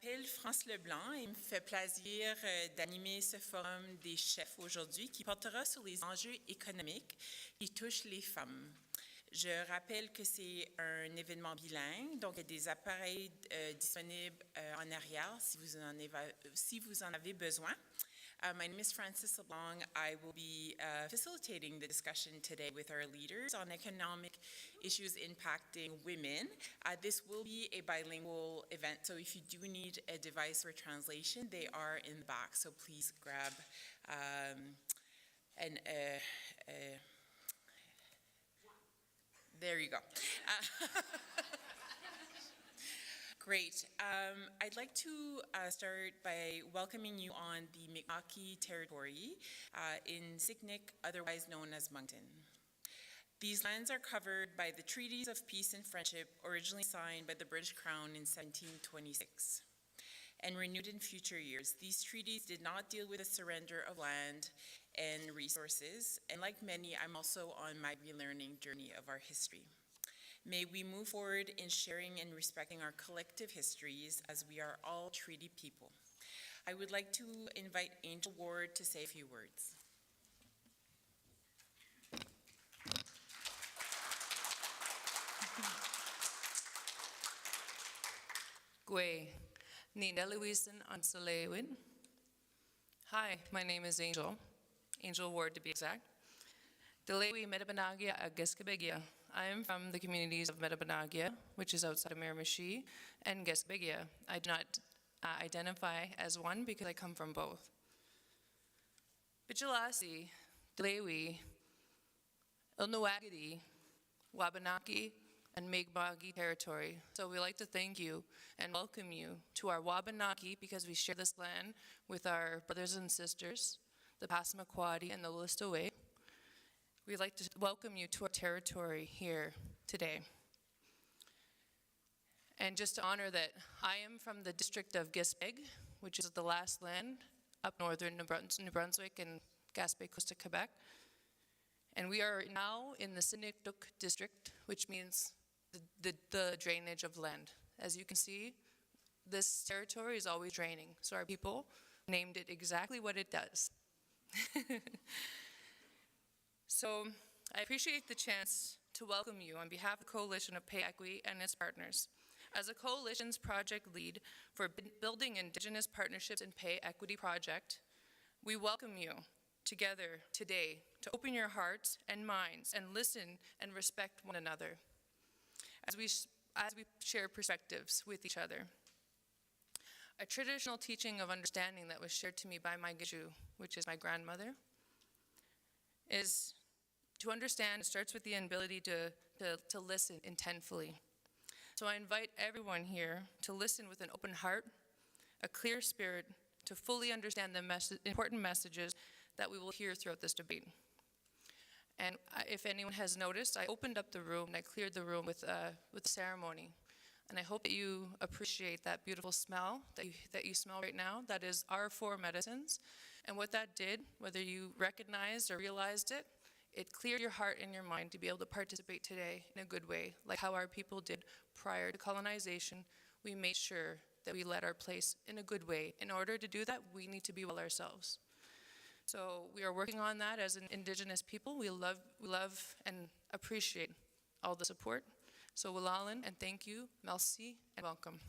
m'appelle France Leblanc et il me fait plaisir d'animer ce forum des chefs aujourd'hui qui portera sur les enjeux économiques qui touchent les femmes. Je rappelle que c'est un événement bilingue, donc il y a des appareils disponibles en arrière si vous en avez besoin. My name is Frances Leblanc. I will be facilitating the discussion today with our leaders on economic issues impacting women. This will be a bilingual event, so if you do need a device for translation, they are in the back, so please grab there you go. Great. I'd like to start by welcoming you on the Mi'kmaq territory in Siknik, otherwise known as Moncton. These lands are covered by the Treaties of Peace and Friendship originally signed by the British Crown in 1726 and renewed in future years. These treaties did not deal with the surrender of land and resources, and like many, I'm also on my relearning journey of our history. May we move forward in sharing and respecting our collective histories as we are all treaty people. I would like to invite Angel Ward to say a few words. Gwe, Nideliwisen Ansalewin. Hi, my name is Angel Ward to be exact. Delewi Metabanagia Ageskebegya. I am from the communities of Metabanagia, which is outside of Miramichi, and Geskebegya. I do not identify as one because I come from both. Bichilasi, Delewi, Ilnuagadi, Wabanaki, and Mi'kmaq territory. So we'd like to thank you and welcome you to our Wabanaki because we share this land with our brothers and sisters, the Passamaquoddy and the Listoway. We'd like to welcome you to our territory here today. And just to honor that, I am from the district of Gaspé, which is the last land up northern New Brunswick and Gaspé, Coast of Quebec. And we are now in the Siniktuk district, which means the drainage of land. As you can see, this territory is always draining. So our people named it exactly what it does. So I appreciate the chance to welcome you on behalf of the Coalition of Pay Equity and its partners. As a coalition's project lead for Building Indigenous Partnerships and Pay Equity Project, we welcome you together today to open your hearts and minds and listen and respect one another as we share perspectives with each other. A traditional teaching of understanding that was shared to me by my Giju, which is my grandmother, is to understand starts with the ability to listen intentfully. So I invite everyone here to listen with an open heart, a clear spirit, to fully understand the important messages that we will hear throughout this debate. And if anyone has noticed, I opened up the room and I cleared the room with ceremony. And I hope that you appreciate that beautiful smell that you smell right now. That is our 4 medicines. And what that did, whether you recognized or realized it, it cleared your heart and your mind to be able to participate today in a good way, like how our people did prior to colonization. We made sure that we led our place in a good way. In order to do that, we need to be well ourselves. So we are working on that as an Indigenous people. We love and appreciate all the support. So Wilalin, and thank you, merci, and welcome.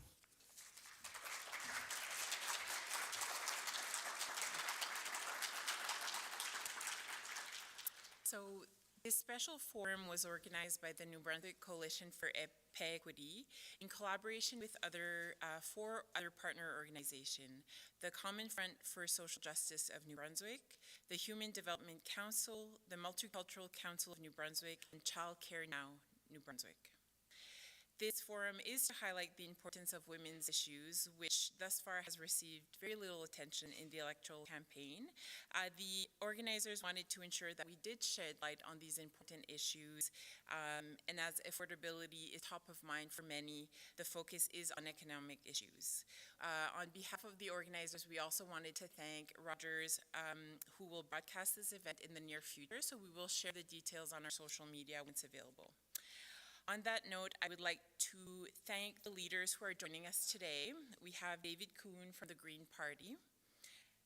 So this special forum was organized by the New Brunswick Coalition for Pay Equity in collaboration with 4 other partner organizations: the Common Front for Social Justice of New Brunswick, the Human Development Council, the Multicultural Council of New Brunswick, and Child Care Now, New Brunswick. This forum is to highlight the importance of women's issues, which thus far has received very little attention in the electoral campaign. The organizers wanted to ensure that we did shed light on these important issues, and as affordability is top of mind for many, the focus is on economic issues. On behalf of the organizers, we also wanted to thank Rogers, who will broadcast this event in the near future, so we will share the details on our social media when it's available. On that note, I would like to thank the leaders who are joining us today. We have David Kuhn from the Green Party,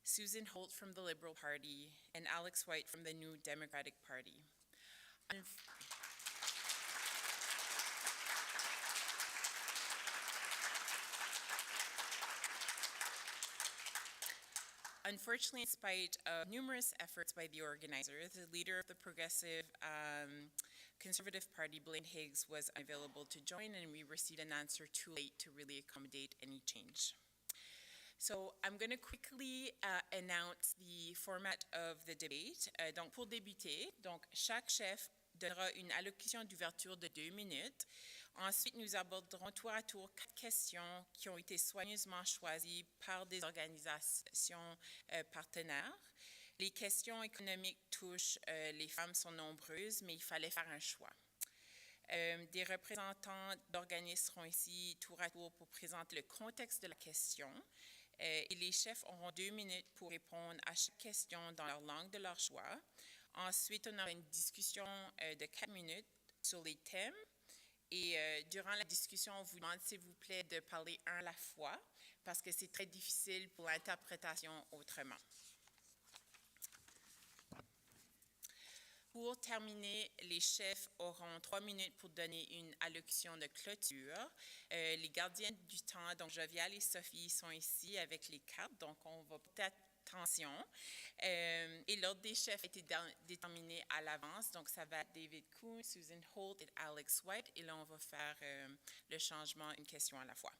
Susan Holt from the Liberal Party, and Alex White from the New Democratic Party. Unfortunately, in spite of numerous efforts by the organizers, the leader of the Progressive Conservative Party, Blaine Higgs, was unavailable to join, and we received an answer too late to really accommodate any change. So I'm going to quickly announce the format of the debate. Donc, pour débuter, chaque chef donnera une allocution d'ouverture de 2 minutes. Ensuite, nous aborderons tour à tour 4 questions qui ont été soigneusement choisies par des organisations partenaires. Les questions économiques touchent les femmes sont nombreuses, mais il fallait faire un choix. Des représentants d'organismes seront ici tour à tour pour présenter le contexte de la question. Et les chefs auront 2 minutes pour répondre à chaque question dans leur langue de leur choix. Ensuite, on aura une discussion de 4 minutes sur les thèmes. Et durant la discussion, on vous demande, s'il vous plaît, de parler un à la fois, parce que c'est très difficile pour l'interprétation autrement. Pour terminer, les chefs auront 3 minutes pour donner une allocution de clôture. Les gardiens du temps, donc Jovial et Sophie, sont ici avec les cartes, donc on va peut-être attention. Et l'ordre des chefs a été déterminé à l'avance, donc ça va être David Kuhn, Susan Holt et Alex White, et là on va faire le changement une question à la fois.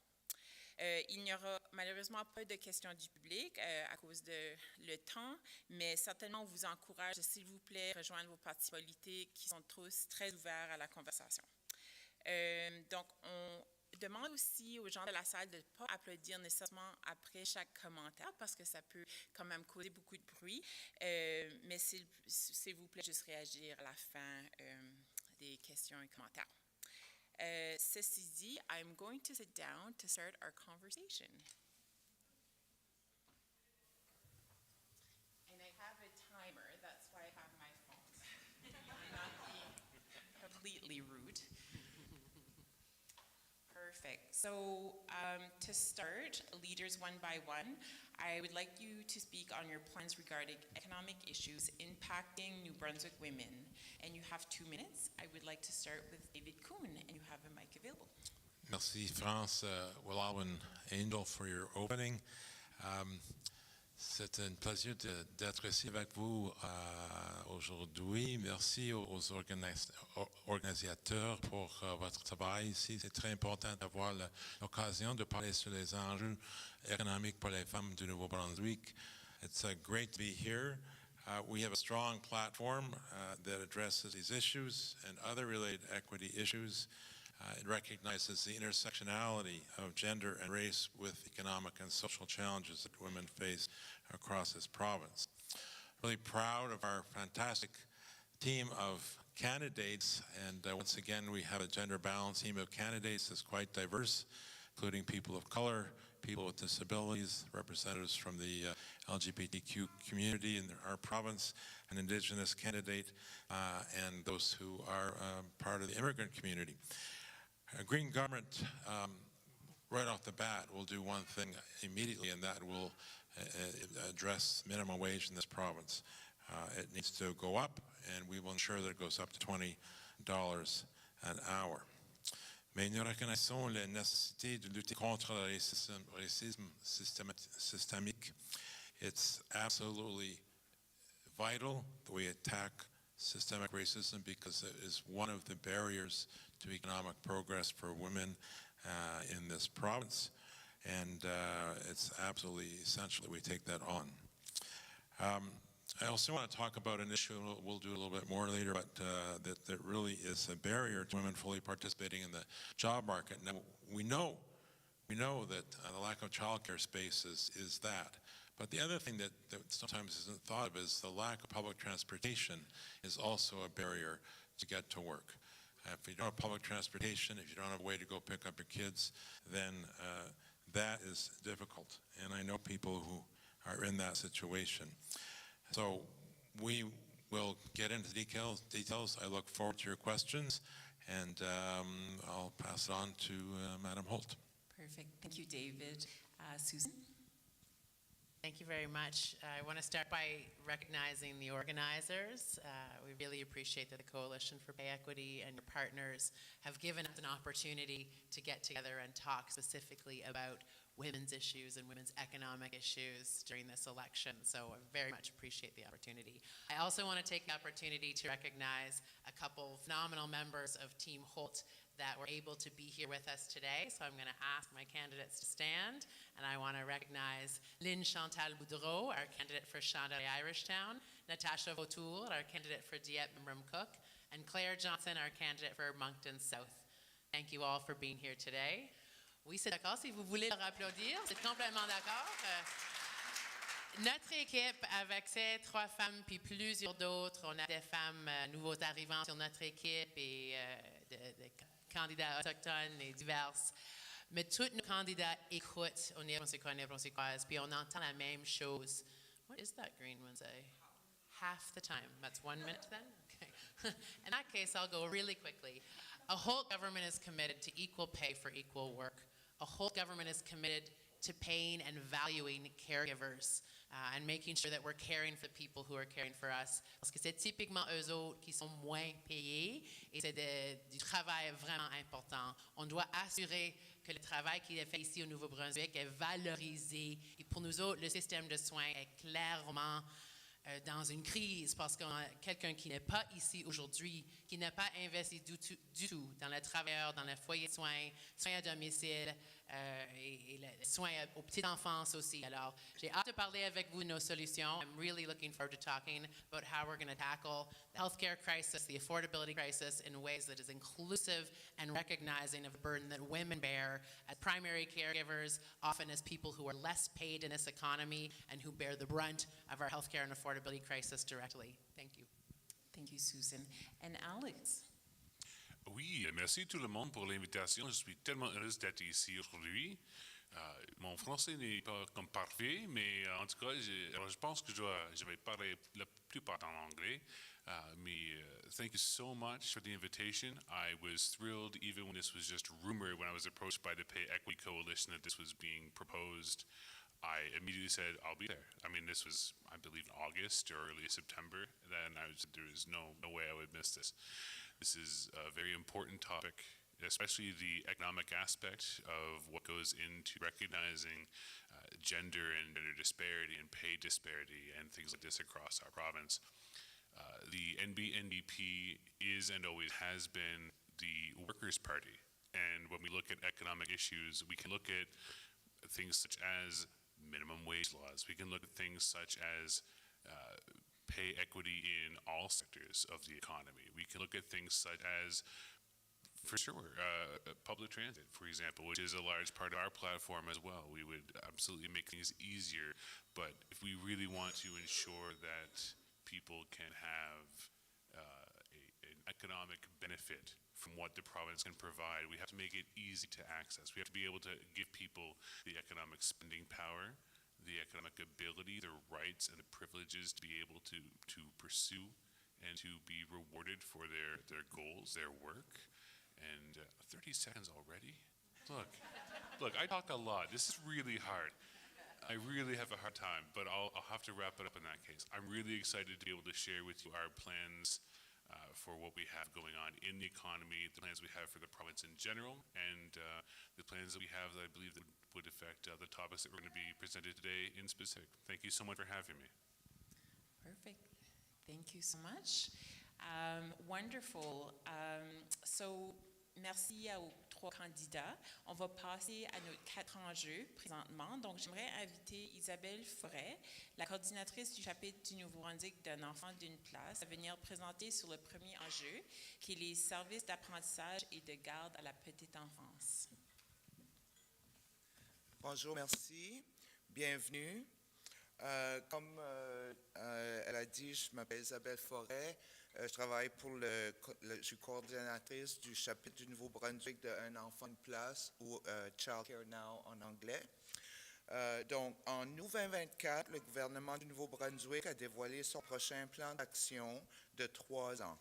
Il n'y aura malheureusement pas de questions du public à cause de le temps, mais certainement on vous encourage, s'il vous plaît, à rejoindre vos partis politiques qui sont tous très ouverts à la conversation. Donc, on demande aussi aux gens de la salle de ne pas applaudir nécessairement après chaque commentaire parce que ça peut quand même causer beaucoup de bruit, mais s'il vous plaît, juste réagir à la fin des questions et commentaires. Ceci dit, I'm going to sit down to start our conversation. And I have a timer, that's why I have my phone. I'm not being completely rude. Perfect. So to start, leaders one by one, I would like you to speak on your plans regarding economic issues impacting New Brunswick women. And you have 2 minutes. I would like to start with David Kuhn, and you have a mic available. Merci, France. Willow and Angel, for your opening. C'est un plaisir d'être ici avec vous aujourd'hui. Merci aux organisateurs pour votre travail ici. C'est très important d'avoir l'occasion de parler sur les enjeux économiques pour les femmes du Nouveau-Brunswick. It's great to be here. We have a strong platform that addresses these issues and other related equity issues. It recognizes the intersectionality of gender and race with economic and social challenges that women face across this province. Really proud of our fantastic team of candidates, and once again we have a gender balanced team of candidates that's quite diverse, including people of color, people with disabilities, representatives from the LGBTQ community in our province, an Indigenous candidate, and those who are part of the immigrant community. A Green government, right off the bat, will do one thing immediately, and that will address minimum wage in this province. It needs to go up, and we will ensure that it goes up to $20 an hour. Mais nous reconnaissons la nécessité de lutter contre le racisme systémique. It's absolutely vital that we attack systemic racism because it is one of the barriers to economic progress for women in this province, and it's absolutely essential that we take that on. I also want to talk about an issue, we'll do a little bit more later, but that really is a barrier to women fully participating in the job market. Now, we know that the lack of childcare space is that. But the other thing that sometimes isn't thought of is the lack of public transportation is also a barrier to get to work. If you don't have public transportation, if you don't have a way to go pick up your kids, then that is difficult. And I know people who are in that situation. So we will get into details. I look forward to your questions, and I'll pass it on to Madam Holt. Perfect. Thank you, David. Susan? Thank you very much. I want to start by recognizing the organizers. We really appreciate that the Coalition for Pay Equity and your partners have given us an opportunity to get together and talk specifically about women's issues and women's economic issues during this election. So I very much appreciate the opportunity. I also want to take the opportunity to recognize a couple phenomenal members of Team Holt that were able to be here with us today. So I'm going to ask my candidates to stand, and I want to recognize Lynn Chantal Boudreau, our candidate for Chandelay Irishtown, Natasha Vautour, our candidate for Dieppe Cook, and Claire Johnson, our candidate for Moncton South. Thank you all for being here today. Oui, c'est d'accord. Si vous voulez leur applaudir, c'est complètement d'accord. Notre équipe, avec ces 3 femmes puis plusieurs d'autres, on a des femmes nouveaux arrivants sur notre équipe et des candidats autochtones et diverses. Mais tous nos candidats écoutent au néo-brunswickoise, puis on entend la même chose. What is that green one say? Half the time. That's 1 minute then? Okay. In that case, I'll go really quickly. A Holt government is committed to equal pay for equal work. A Holt government is committed to paying and valuing caregivers and making sure that we're caring for the people who are caring for us. Parce que c'est typiquement eux autres qui sont moins payés et c'est du travail vraiment important. On doit assurer que le travail qui est fait ici au Nouveau-Brunswick est valorisé. Et pour nous autres, le système de soins est clairement dans une crise parce qu'on a quelqu'un qui n'est pas ici aujourd'hui, qui n'a pas investi du tout dans le travailleur, dans le foyer de soins, soins à domicile et les soins aux petites enfances aussi. Alors, j'ai hâte de parler avec vous de nos solutions. I'm really looking forward to talking about how we're going to tackle the healthcare crisis, the affordability crisis in ways that is inclusive and recognizing of the burden that women bear as primary caregivers, often as people who are less paid in this economy and who bear the brunt of our healthcare and affordability crisis directly. Thank you. Thank you, Susan. And Alex? Oui, merci tout le monde pour l'invitation. Je suis tellement heureuse d'être ici aujourd'hui. Mon français n'est pas comme parfait, mais en tout cas, je pense que je vais parler la plupart en anglais. Thank you so much for the invitation. I was thrilled even when this was just rumored, when I was approached by the Pay Equity Coalition that this was being proposed. I immediately said, I'll be there. I mean, this was, I believe, August or early September. Then there was no way I would miss this. This is a very important topic, especially the economic aspect of what goes into recognizing gender and gender disparity and pay disparity and things like this across our province. The NDP is and always has been the workers' party. And when we look at economic issues, we can look at things such as minimum wage laws. We can look at things such as pay equity in all sectors of the economy. We can look at things such as, for sure, public transit, for example, which is a large part of our platform as well. We would absolutely make things easier, but if we really want to ensure that people can have an economic benefit from what the province can provide, we have to make it easy to access. We have to be able to give people the economic spending power, the economic ability, their rights, and the privileges to be able to pursue and to be rewarded for their goals, their work. And 30 seconds already? Look, I talk a lot. This is really hard. I really have a hard time, but I'll have to wrap it up in that case. I'm really excited to be able to share with you our plans for what we have going on in the economy, the plans we have for the province in general, and the plans that we have that I believe that would affect the topics that we're going to be presented today in specific. Thank you so much for having me. Perfect. Thank you so much. Wonderful. So, merci aux 3 candidats. On va passer à nos 4 enjeux présentement. Donc, j'aimerais inviter Isabelle Forêt, la coordinatrice du chapitre du Nouveau-Brunswick d'un enfant d'une place, à venir présenter sur le premier enjeu, qui est les services d'apprentissage et de garde à la petite enfance. Bonjour, merci. Bienvenue. Comme elle a dit, je m'appelle Isabelle Forêt. Je travaille je suis coordinatrice du chapitre du Nouveau-Brunswick de Un enfant une place, ou Child Care Now en anglais. Donc, en août 2024, le gouvernement du Nouveau-Brunswick a dévoilé son prochain plan d'action de 3 ans.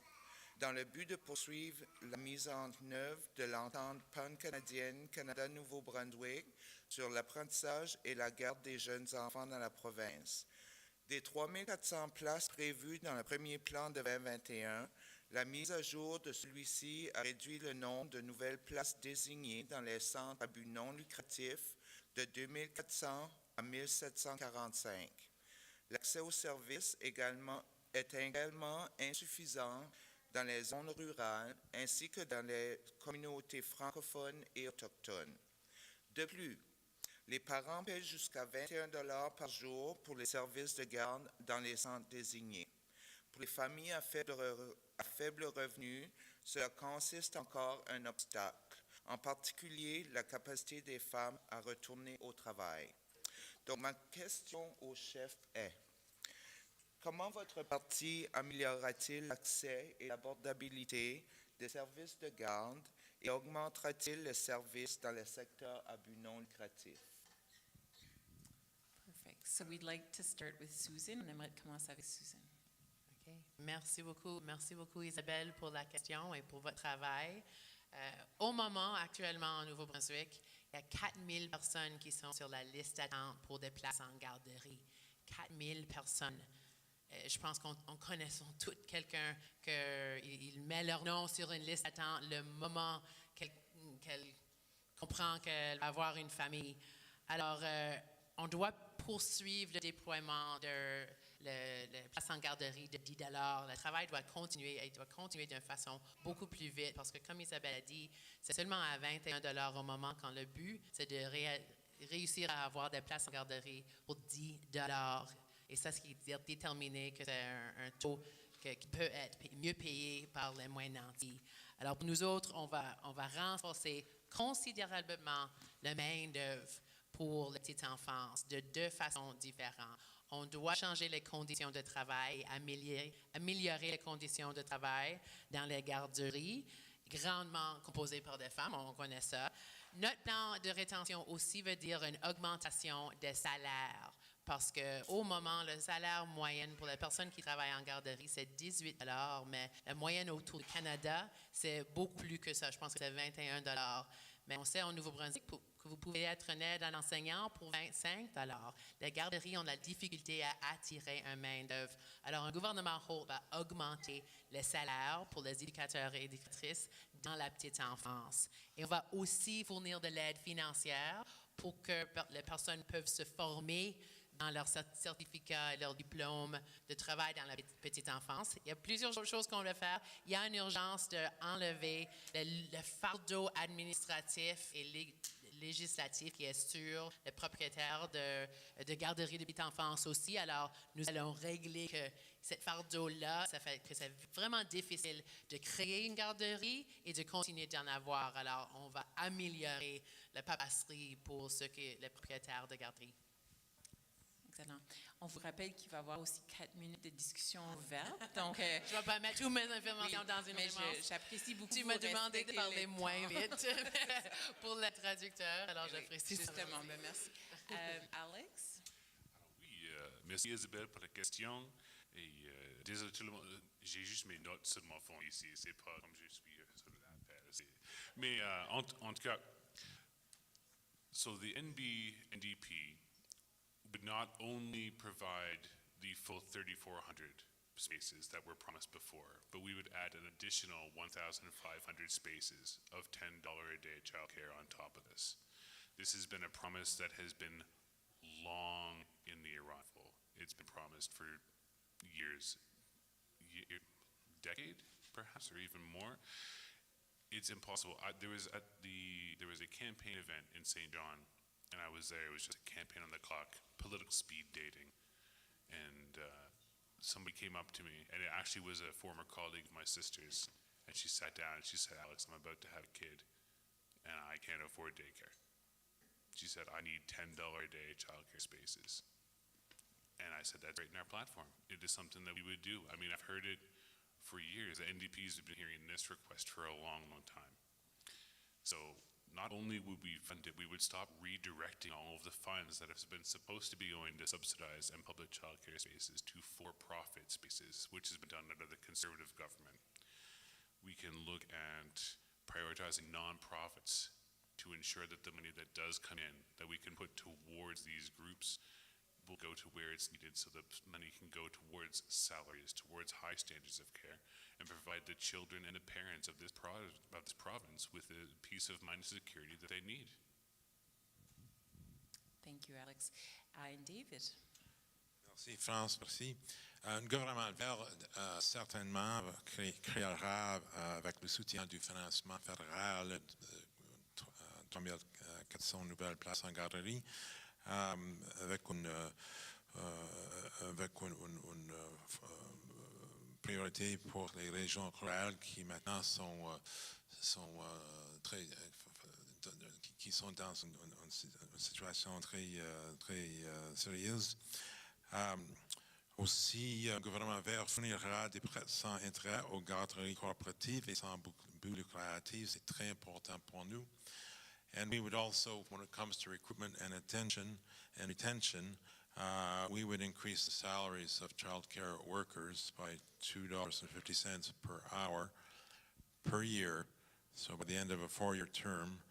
dans le but de poursuivre la mise en œuvre de l'entente pan-canadienne Canada-Nouveau-Brunswick sur l'apprentissage et la garde des jeunes enfants dans la province. Des 3 400 places prévues dans le premier plan de 2021, la mise à jour de celui-ci a réduit le nombre de nouvelles places désignées dans les centres à but non lucratif de 2 400 à 1 745. L'accès aux services est également insuffisant dans les zones rurales ainsi que dans les communautés francophones et autochtones. De plus, les parents paient jusqu'à 21 $ par jour pour les services de garde dans les centres désignés. Pour les familles à faible revenu, cela consiste encore un obstacle, en particulier la capacité des femmes à retourner au travail. Donc, ma question au chef est: comment votre parti améliorera-t-il l'accès et l'abordabilité des services de garde et augmentera-t-il les services dans le secteur à but non lucratif? Perfect. So we'd like to start with Susan. On aimerait commencer avec Susan. OK. Merci beaucoup Isabelle pour la question et pour votre travail. Au moment, actuellement en Nouveau-Brunswick, il y a 4000 personnes qui sont sur la liste d'attente pour des places en garderie. 4000 personnes. Je pense qu'on connaît tous quelqu'un qui met leur nom sur une liste d'attente le moment qu'elle comprend qu'elle va avoir une famille. Alors, on doit poursuivre le déploiement de la place en garderie de 10 $. Le travail doit continuer et il doit continuer d'une façon beaucoup plus vite parce que, comme Isabelle a dit, c'est seulement à 21 $ au moment quand le but, c'est de réussir à avoir des places en garderie pour 10 $. Et ça, ce qui veut déterminer que c'est un taux qui peut être mieux payé par les moins nantis. Alors, pour nous autres, on va renforcer considérablement la main-d'œuvre pour la petite enfance de 2 façons différentes. On doit changer les conditions de travail, améliorer les conditions de travail dans les garderies, grandement composées par des femmes, on connaît ça. Notre plan de rétention aussi veut dire une augmentation des salaires. Parce qu'au moment, le salaire moyen pour les personnes qui travaillent en garderie, c'est 18 $, mais la moyenne autour du Canada, c'est beaucoup plus que ça. Je pense que c'est 21 $. Mais on sait en Nouveau-Brunswick que vous pouvez être une aide à l'enseignant pour 25 $. Les garderies ont la difficulté à attirer un main-d'œuvre. Alors, un gouvernement Holt va augmenter les salaires pour les éducateurs et éducatrices dans la petite enfance. Et on va aussi fournir de l'aide financière pour que les personnes peuvent se former dans leur certificat et leur diplôme de travail dans la petite enfance. Il y a plusieurs choses qu'on veut faire. Il y a une urgence d'enlever le fardeau administratif et législatif qui est sur les propriétaires de garderies de petite enfance aussi. Alors, nous allons régler que ce fardeau-là, ça fait que c'est vraiment difficile de créer une garderie et de continuer d'en avoir. Alors, on va améliorer la papasserie pour les propriétaires de garderies. Excellent. On vous rappelle qu'il va y avoir aussi 4 minutes de discussion ouverte. Donc, je ne vais pas mettre toutes mes informations dans une mais réponse. j'apprécie beaucoup. Tu m'as demandé de parler moins vite pour le traducteur, alors j'apprécie ça. Justement, ben merci. Alex? Oui, merci Isabelle pour la question. Et désolé tout le monde, j'ai juste mes notes sur mon fond ici. C'est pas comme je suis sur l'appel. Mais en tout cas, so the NDP would not only provide the full 3,400 spaces that were promised before, but we would add an additional 1,500 spaces of $10 a day childcare on top of this. This has been a promise that has been long in the arrival. It's been promised for years, decade perhaps, or even more. It's impossible. There was a campaign event in St. John, and I was there. It was just a campaign on the clock, political speed dating. And somebody came up to me, and it actually was a former colleague of my sister's, and she sat down and she said, "Alex, I'm about to have a kid, and I can't afford daycare." She said, "I need $10 a day childcare spaces." And I said, "That's right in our platform. It is something that we would do." I mean, I've heard it for years. The NDPs have been hearing this request for a long, long time. So not only would we fund it, we would stop redirecting all of the funds that have been supposed to be going to subsidized and public child care spaces to for-profit spaces, which has been done under the Conservative government. we can look at prioritizing nonprofits to ensure that the money that does come in, that we can put towards these groups, will go to where it's needed so that money can go towards salaries, towards high standards of care, and provide the children and the parents of this province with the peace of mind and security that they need. Thank you, Alex. And David. Merci, France, merci. Un gouvernement vert certainement créera, avec le soutien du financement fédéral, 3400 nouvelles places en garderie, avec une priorité pour les régions rurales qui maintenant sont dans une situation très sérieuse. Aussi, le gouvernement vert fournira des prêts sans intérêt aux garderies coopératives et sans but lucratif. C'est très important pour nous. And we would also, when it comes to recruitment and retention, we would increase the salaries of child care workers by $2.50 per hour per year. So by the end of a 4-year term,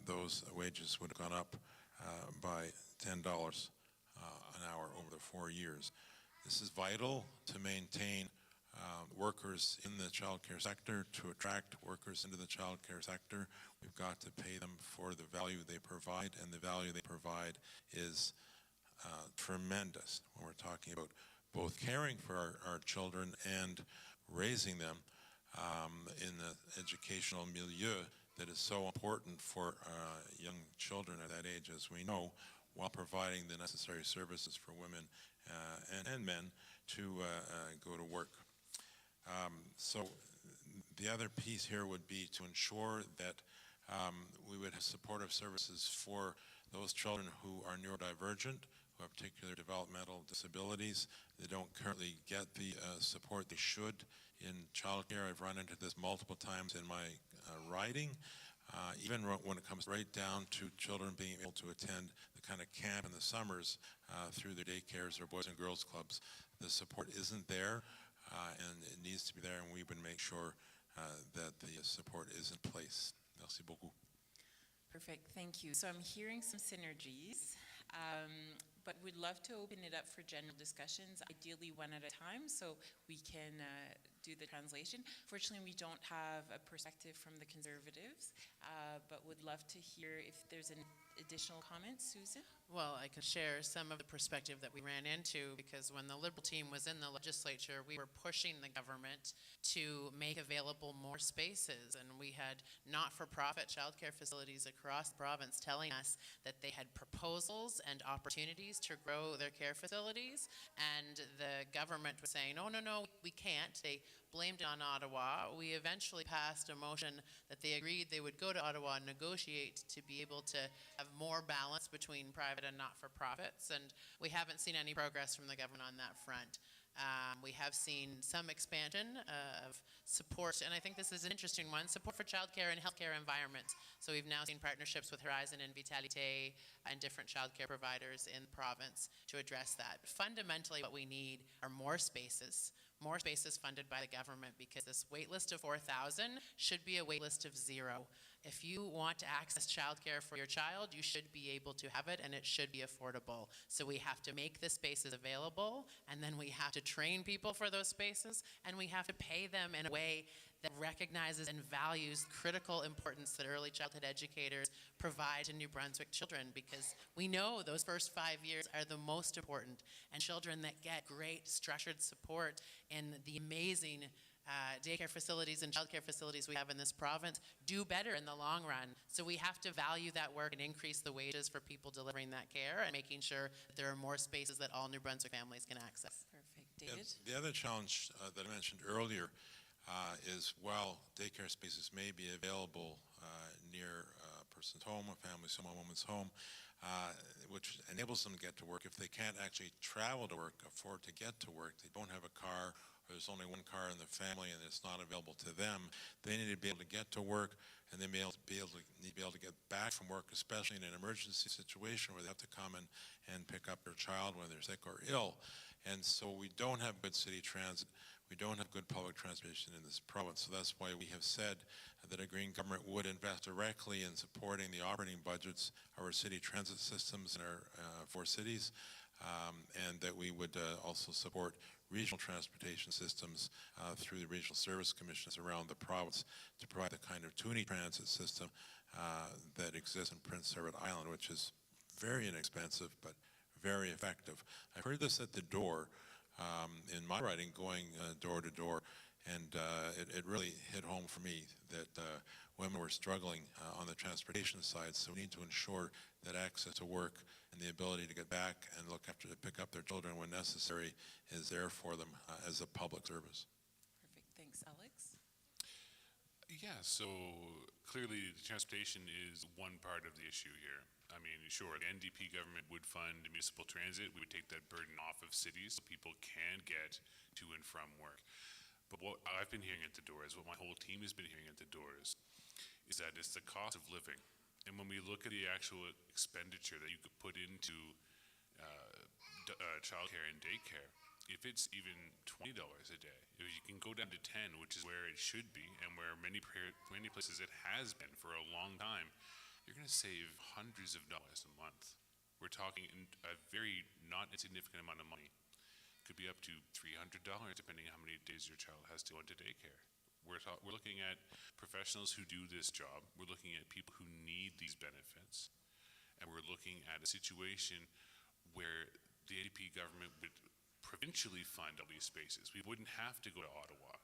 those wages would have gone up by $10 an hour over the 4 years. This is vital to maintain workers in the child care sector, to attract workers into the child care sector. We've got to pay them for the value they provide, and the value they provide is tremendous when we're talking about both caring for our children and raising them in the educational milieu that is so important for young children at that age, as we know, while providing the necessary services for women and men to go to work. So the other piece here would be to ensure that we would have supportive services for those children who are neurodivergent, who have particular developmental disabilities. They don't currently get the support they should in childcare. I've run into this multiple times in my riding, even when it comes right down to children being able to attend the kind of camp in the summers through their daycares or boys and girls clubs. The support isn't there, and it needs to be there, and we would make sure that the support is in place. Merci beaucoup. Perfect, thank you. So I'm hearing some synergies, but we'd love to open it up for general discussions, ideally one at a time, so we can do the translation. Fortunately, we don't have a perspective from the Conservatives, but would love to hear if there's an additional comment. Susan? Well, I can share some of the perspective that we ran into, because when the Liberal team was in the legislature, we were pushing the government to make available more spaces, and we had not-for-profit childcare facilities across the province telling us that they had proposals and opportunities to grow their care facilities, and the government was saying, oh, no, we can't. They blamed it on Ottawa. We eventually passed a motion that they agreed they would go to Ottawa and negotiate to be able to have more balance between private and not-for-profits, and we haven't seen any progress from the government on that front. We have seen some expansion of support, and I think this is an interesting one, support for childcare and healthcare environments. So we've now seen partnerships with Horizon and Vitalité and different childcare providers in the province to address that. But fundamentally, what we need are more spaces funded by the government, because this wait list of 4,000 should be a wait list of 0. If you want to access childcare for your child, you should be able to have it, and it should be affordable. So we have to make the spaces available, and then we have to train people for those spaces, and we have to pay them in a way that recognizes and values critical importance that early childhood educators provide to New Brunswick children, because we know those first 5 years are the most important, and children that get great structured support in the amazing daycare facilities and childcare facilities we have in this province do better in the long run. So we have to value that work and increase the wages for people delivering that care and making sure that there are more spaces that all New Brunswick families can access. Perfect. David? The other challenge that I mentioned earlier is, while daycare spaces may be available near a person's home, a family's home, a woman's home, which enables them to get to work, if they can't actually travel to work, afford to get to work, they don't have a car, or there's only one car in the family and it's not available to them, they need to be able to get to work, and they need to be able to get back from work, especially in an emergency situation where they have to come and pick up their child when they're sick or ill. And so we don't have good city transit. we don't have good public transportation in this province. So that's why we have said that a Green government would invest directly in supporting the operating budgets of our city transit systems in our 4 cities, and that we would also support regional transportation systems through the regional service commissions around the province to provide the kind of Toonie transit system that exists in Prince Edward Island, which is very inexpensive but very effective. I've heard this at the door in my writing, going door to door, and it really hit home for me that women were struggling on the transportation side, so we need to ensure that access to work and the ability to get back and look after to pick up their children when necessary is there for them as a public service. Perfect. Thanks, Alex. Yeah, so clearly transportation is one part of the issue here. I mean, sure, the NDP government would fund municipal transit. We would take that burden off of cities so people can get to and from work. But what I've been hearing at the doors, what my whole team has been hearing at the doors, is that it's the cost of living. And when we look at the actual expenditure that you could put into childcare and daycare, if it's even $20 a day, if you can go down to 10, which is where it should be, and where many places it has been for a long time, you're going to save hundreds of dollars a month. We're talking a very not insignificant amount of money. It could be up to $300 depending on how many days your child has to go into daycare. We're looking at professionals who do this job. We're looking at people who need these benefits. And we're looking at a situation where the NDP government would provincially fund all these spaces. We wouldn't have to go to Ottawa.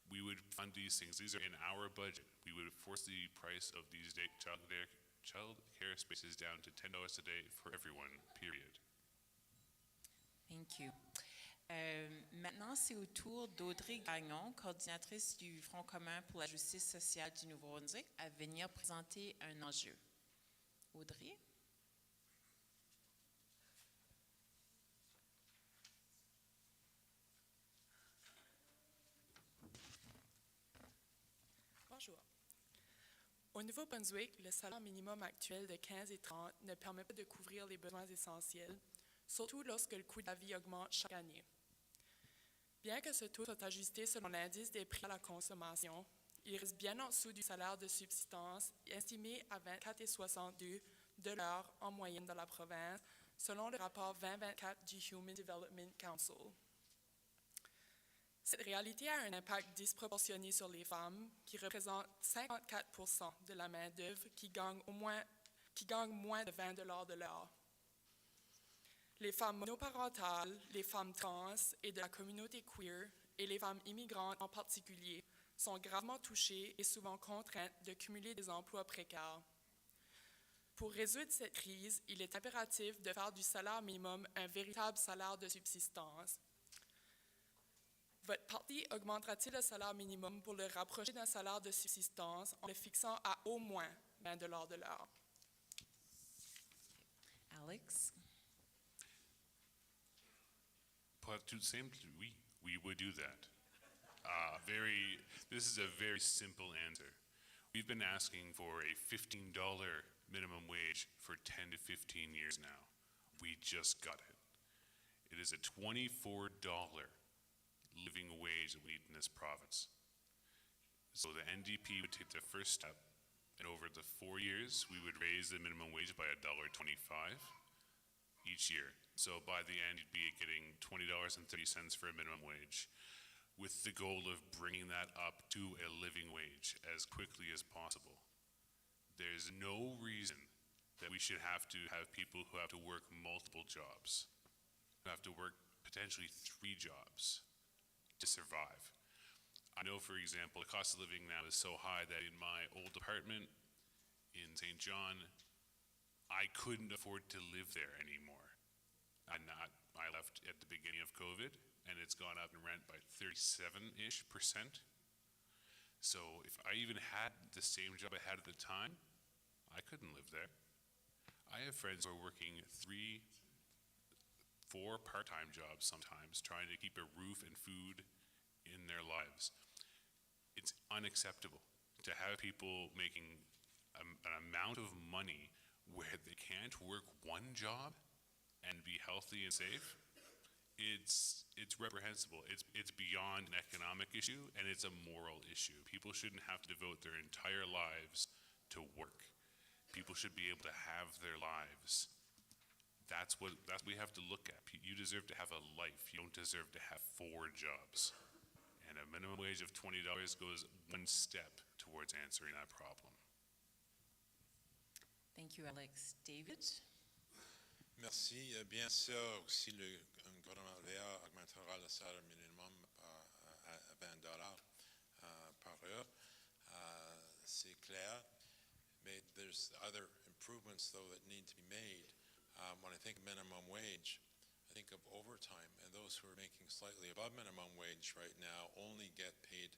We would fund these things. These are in our budget. We would force the price of these child care spaces down to $10 a day for everyone, period. Thank you. Maintenant, c'est au tour d'Audrey Gagnon, coordinatrice du Front commun pour la justice sociale du Nouveau-Brunswick, à venir présenter un enjeu. Audrey? Bonjour. Au Nouveau-Brunswick, le salaire minimum actuel de 15 et 30 ne permet pas de couvrir les besoins essentiels, surtout lorsque le coût de la vie augmente chaque année. Bien que ce taux soit ajusté selon l'indice des prix à la consommation, il reste bien en dessous du salaire de subsistance estimé à 24,62 $ en moyenne dans la province, selon le rapport 2024 du Human Development Council. Cette réalité a un impact disproportionné sur les femmes, qui représentent 54% de la main-d'œuvre qui gagnent moins de 20 $ de l'heure. Les femmes monoparentales, les femmes trans et de la communauté queer, et les femmes immigrantes en particulier, sont gravement touchées et souvent contraintes de cumuler des emplois précaires. Pour résoudre cette crise, il est impératif de faire du salaire minimum un véritable salaire de subsistance. Votre parti augmentera-t-il le salaire minimum pour le rapprocher d'un salaire de subsistance en le fixant à au moins 20 $ de l'heure? Alex? Tout simple, oui, we would do that. This is a very simple answer. We've been asking for a $15 minimum wage for 10 to 15 years now. We just got it. It is a $24 living wage that we need in this province. So the NDP would take the first step, and over the 4 years, we would raise the minimum wage by $1.25 each year. So by the end, you'd be getting $20.30 for a minimum wage, with the goal of bringing that up to a living wage as quickly as possible. There's no reason that we should have to have people who have to work multiple jobs, who have to work potentially 3 jobs to survive. I know, for example, the cost of living now is so high that in my old apartment in St. John, I couldn't afford to live there anymore. I left at the beginning of COVID, and it's gone up in rent by 37-ish%. So if I even had the same job I had at the time, I couldn't live there. I have friends who are working 3, 4 part-time jobs sometimes, trying to keep a roof and food in their lives. It's unacceptable to have people making an amount of money where they can't work one job and be healthy and safe. it's reprehensible. It's beyond an economic issue, and it's a moral issue. People shouldn't have to devote their entire lives to work. People should be able to have their lives. That's what we have to look at. You deserve to have a life. You don't deserve to have 4 jobs. And a minimum wage of $20 goes one step towards answering that problem. Thank you, Alex. David? Merci. Bien sûr, si le gouvernement vert augmentera le salaire minimum à $20 par heure, c'est clair. But there's other improvements, though, that need to be made. When I think of minimum wage, I think of overtime, and those who are making slightly above minimum wage right now only get paid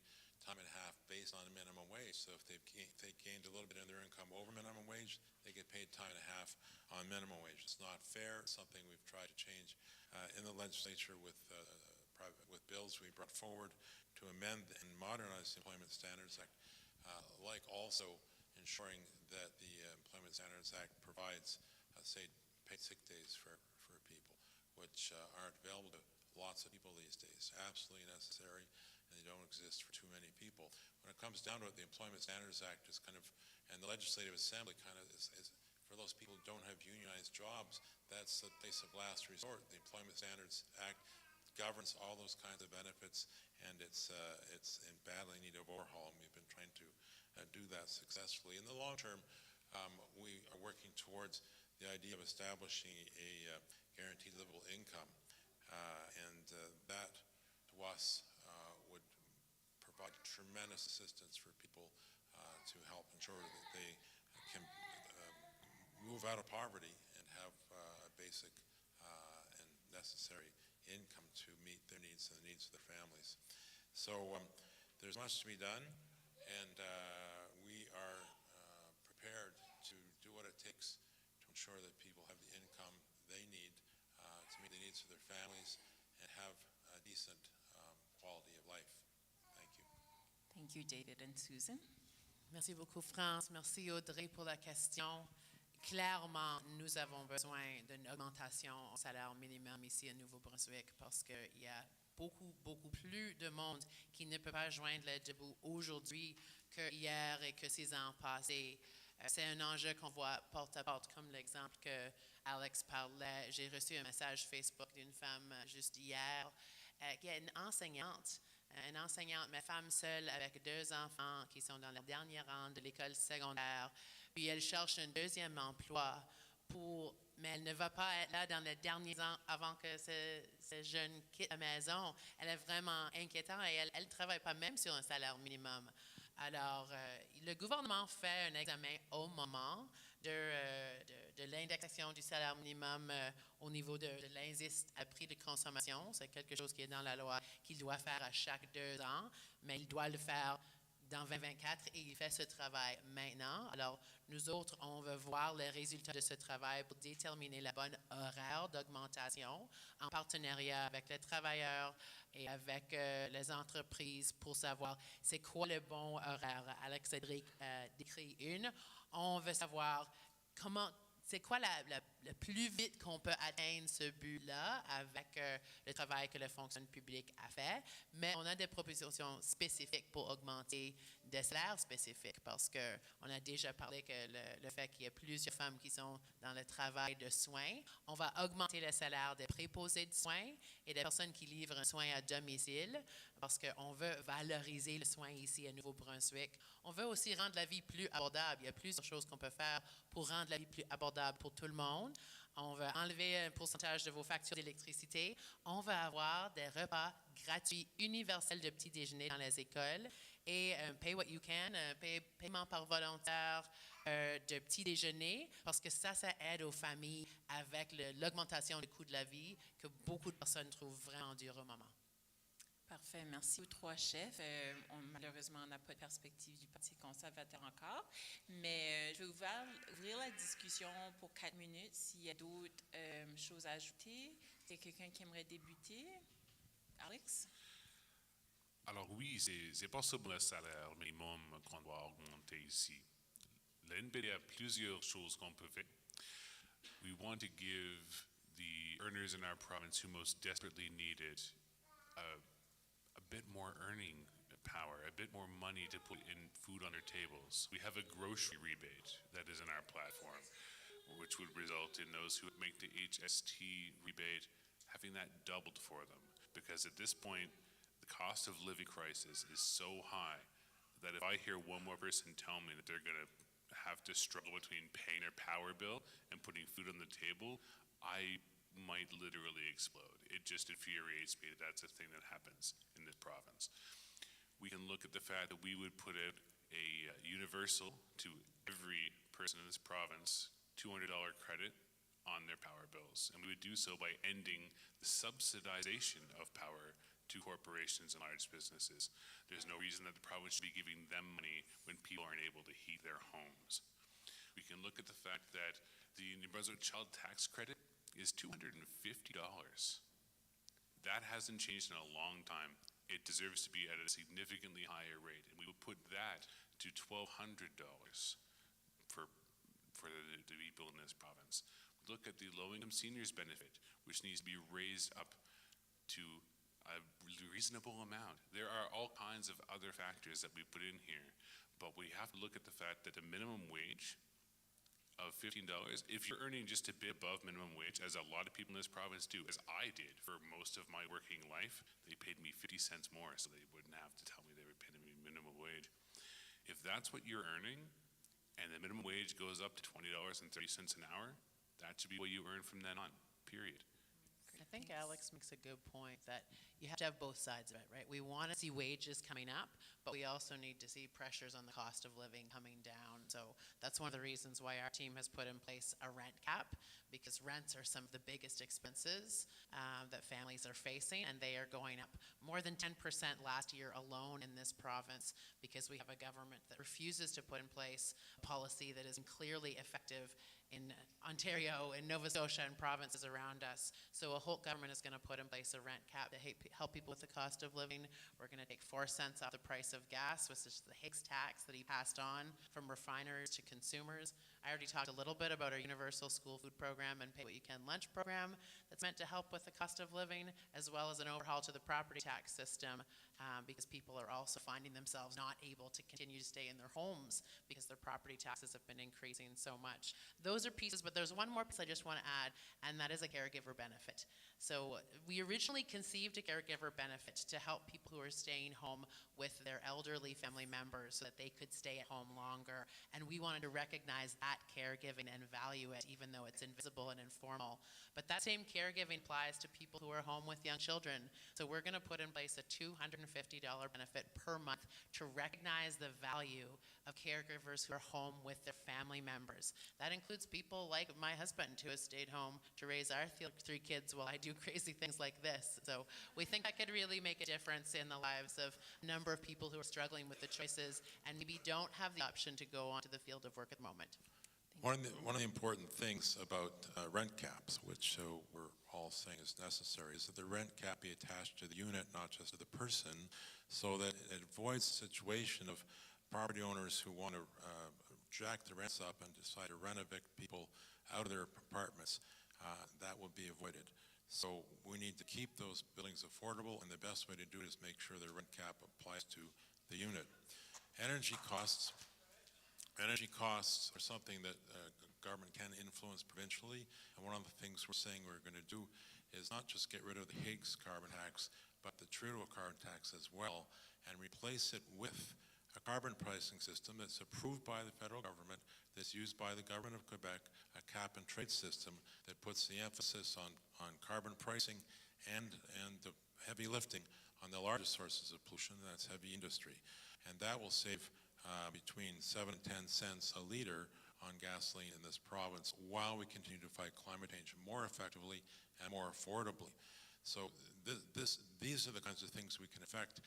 time and a half based on a minimum wage. So if they gained a little bit in their income over minimum wage, they get paid time and a half on minimum wage. It's not fair. It's something we've tried to change in the legislature with bills we brought forward to amend and modernize the Employment Standards Act, like also ensuring that the Employment Standards Act provides, say, paid sick days for people, which aren't available to lots of people these days. Absolutely necessary, and they don't exist for too many people. When it comes down to it, the Employment Standards Act is kind of, and the Legislative Assembly kind of is for those people who don't have unionized jobs, that's the place of last resort. The Employment Standards Act governs all those kinds of benefits, and it's in badly need of overhaul, and we've been trying to do that successfully. In the long term, we are working towards the idea of establishing a guaranteed livable income, and that to us would provide tremendous assistance for people to help ensure that they can move out of poverty and have a basic and necessary income to meet their needs and the needs of their families. So there's much to be done, and we are prepared to do what it takes to ensure that people have the income they need to meet the needs of their families and have a decent quality of life. Thank you. Thank you, David. And Susan? Merci beaucoup, France. Merci, Audrey, pour la question. Clairement, nous avons besoin d'une augmentation au salaire minimum ici à Nouveau-Brunswick parce qu'il y a beaucoup plus de monde qui ne peut pas joindre le debout aujourd'hui que hier et que 6 ans passés. C'est un enjeu qu'on voit porte à porte, comme l'exemple que Alex parlait. J'ai reçu un message Facebook d'une femme juste hier qui est une enseignante, mais femme seule avec 2 enfants qui sont dans le dernier rang de l'école secondaire. Puis elle cherche un deuxième emploi, mais elle ne va pas être là dans les derniers ans avant que ce jeune quitte la maison. Elle est vraiment inquiétante et elle ne travaille pas même sur un salaire minimum. Alors, le gouvernement fait un examen au moment de l'indexation du salaire minimum au niveau de l'indice à prix de consommation. C'est quelque chose qui est dans la loi qu'il doit faire à chaque 2 ans, mais il doit le faire dans 2024 et il fait ce travail maintenant. Alors, nous autres, on veut voir les résultats de ce travail pour déterminer la bonne horaire d'augmentation en partenariat avec les travailleurs et avec les entreprises pour savoir c'est quoi le bon horaire. Alex Cédric décrit une. On veut savoir c'est quoi le plus vite qu'on peut atteindre ce but-là avec le travail que la fonction publique a fait. Mais on a des propositions spécifiques pour augmenter des salaires spécifiques parce qu'on a déjà parlé que le fait qu'il y ait plusieurs femmes qui sont dans le travail de soins, on va augmenter le salaire des préposés de soins et des personnes qui livrent un soin à domicile parce qu'on veut valoriser le soin ici à Nouveau-Brunswick. On veut aussi rendre la vie plus abordable. Il y a plusieurs choses qu'on peut faire pour rendre la vie plus abordable pour tout le monde. On veut enlever un pourcentage de vos factures d'électricité. On veut avoir des repas gratuits universels de petit déjeuner dans les écoles et un pay what you can, un paiement par volontaire de petit déjeuner parce que ça aide aux familles avec l'augmentation du coût de la vie que beaucoup de personnes trouvent vraiment dur au moment. Parfait. Merci aux 3 chefs. Malheureusement, on n'a pas de perspective du Parti conservateur encore, mais je vais ouvrir la discussion pour 4 minutes. S'il y a d'autres choses à ajouter, il y a quelqu'un qui aimerait débuter? Alex? Alors oui, c'est pas seulement le salaire minimum qu'on doit augmenter ici. L'NPD a plusieurs choses qu'on peut faire. We want to give the earners in our province who most desperately needed a bit more earning power, a bit more money to put in food on their tables. We have a grocery rebate that is in our platform, which would result in those who make the HST rebate having that doubled for them. Because at this point, the cost of living crisis is so high that if I hear one more person tell me that they're going to have to struggle between paying their power bill and putting food on the table, I might literally explode. It just infuriates me that that's a thing that happens in this province. We can look at the fact that we would put out a universal to every person in this province $200 credit on their power bills. And we would do so by ending the subsidization of power to corporations and large businesses. There's no reason that the province should be giving them money when people aren't able to heat their homes. We can look at the fact that the New Brunswick Child Tax Credit is $250. That hasn't changed in a long time. It deserves to be at a significantly higher rate, and we would put that to $1,200 for the people in this province. We look at the low-income seniors benefit, which needs to be raised up to a reasonable amount. There are all kinds of other factors that we put in here, but we have to look at the fact that the minimum wage of $15, if you're earning just a bit above minimum wage, as a lot of people in this province do, as I did for most of my working life, they paid me 50 cents more, so they wouldn't have to tell me they were paying me minimum wage. If that's what you're earning, and the minimum wage goes up to $20.30 an hour, that should be what you earn from then on, period. I think Alex makes a good point that you have to have both sides of it, right? We want to see wages coming up, but we also need to see pressures on the cost of living coming down. So that's one of the reasons why our team has put in place a rent cap, because rents are some of the biggest expenses that families are facing, and they are going up more than 10% last year alone in this province, because we have a government that refuses to put in place a policy that is clearly effective in Ontario and Nova Scotia and provinces around us. So a whole government is going to put in place a rent cap to help people with the cost of living. We're going to take 4 cents off the price of gas, which is the Higgs tax that he passed on from refiners to consumers. I already talked a little bit about our universal school food program and pay what you can lunch program that's meant to help with the cost of living, as well as an overhaul to the property tax system, because people are also finding themselves not able to continue to stay in their homes because their property taxes have been increasing so much. Those are pieces, but there's one more piece I just want to add, and that is a caregiver benefit. So we originally conceived a caregiver benefit to help people who are staying home with their elderly family members so that they could stay at home longer, and we wanted to recognize that caregiving and value it, even though it's invisible and informal. But that same caregiving applies to people who are home with young children. So we're going to put in place a $250 benefit per month to recognize the value of caregivers who are home with their family members. That includes people like my husband, who has stayed home to raise our 3 kids while I do crazy things like this. So we think that could really make a difference in the lives of a number of people who are struggling with the choices and maybe don't have the option to go onto the field of work at the moment. One of the important things about rent caps, which we're all saying is necessary, is that the rent cap be attached to the unit, not just to the person, so that it avoids the situation of property owners who want to jack the rents up and decide to rent evict people out of their apartments. That will be avoided. So we need to keep those buildings affordable, and the best way to do it is make sure the rent cap applies to the unit. Energy costs are something that government can influence provincially, and one of the things we're saying we're going to do is not just get rid of the Higgs carbon tax, but the Trudeau carbon tax as well, and replace it with a carbon pricing system that's approved by the federal government, that's used by the government of Quebec, a cap and trade system that puts the emphasis on carbon pricing and the heavy lifting on the largest sources of pollution, that's heavy industry. And that will save between 7 and 10 cents a liter on gasoline in this province while we continue to fight climate change more effectively and more affordably. So these are the kinds of things we can affect,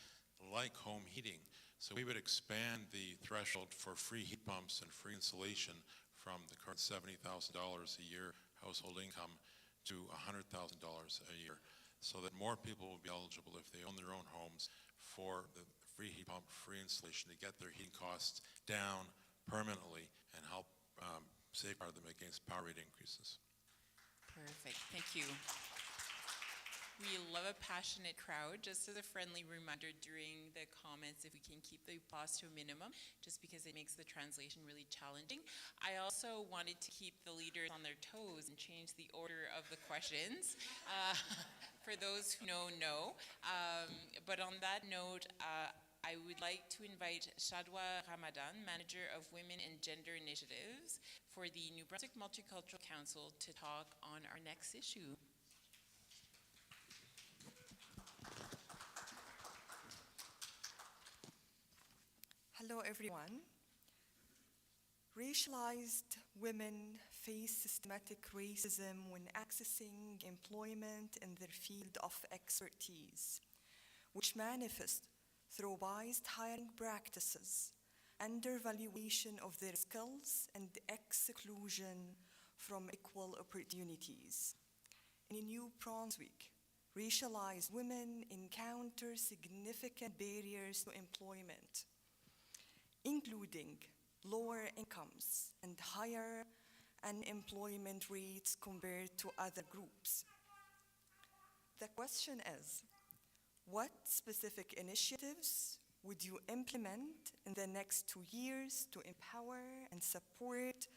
like home heating. So we would expand the threshold for free heat pumps and free insulation from the current $70,000 a year household income to $100,000 a year, so that more people will be eligible, if they own their own homes, for the free heat pump, free insulation, to get their heating costs down permanently and help safeguard them against power rate increases. Perfect. Thank you. We love a passionate crowd. Just as a friendly reminder during the comments, if we can keep the applause to a minimum, just because it makes the translation really challenging. I also wanted to keep the leaders on their toes and change the order of the questions. For those who know. But on that note, I would like to invite Shadwa Ramadan, Manager of Women and Gender Initiatives for the New Brunswick Multicultural Council, to talk on our next issue. Hello, everyone. Racialized women face systematic racism when accessing employment in their field of expertise, which manifests through biased hiring practices, undervaluation of their skills, and exclusion from equal opportunities. In New Brunswick, racialized women encounter significant barriers to employment, including lower incomes and higher unemployment rates compared to other groups. The question is, what specific initiatives would you implement in the next 2 years to empower and support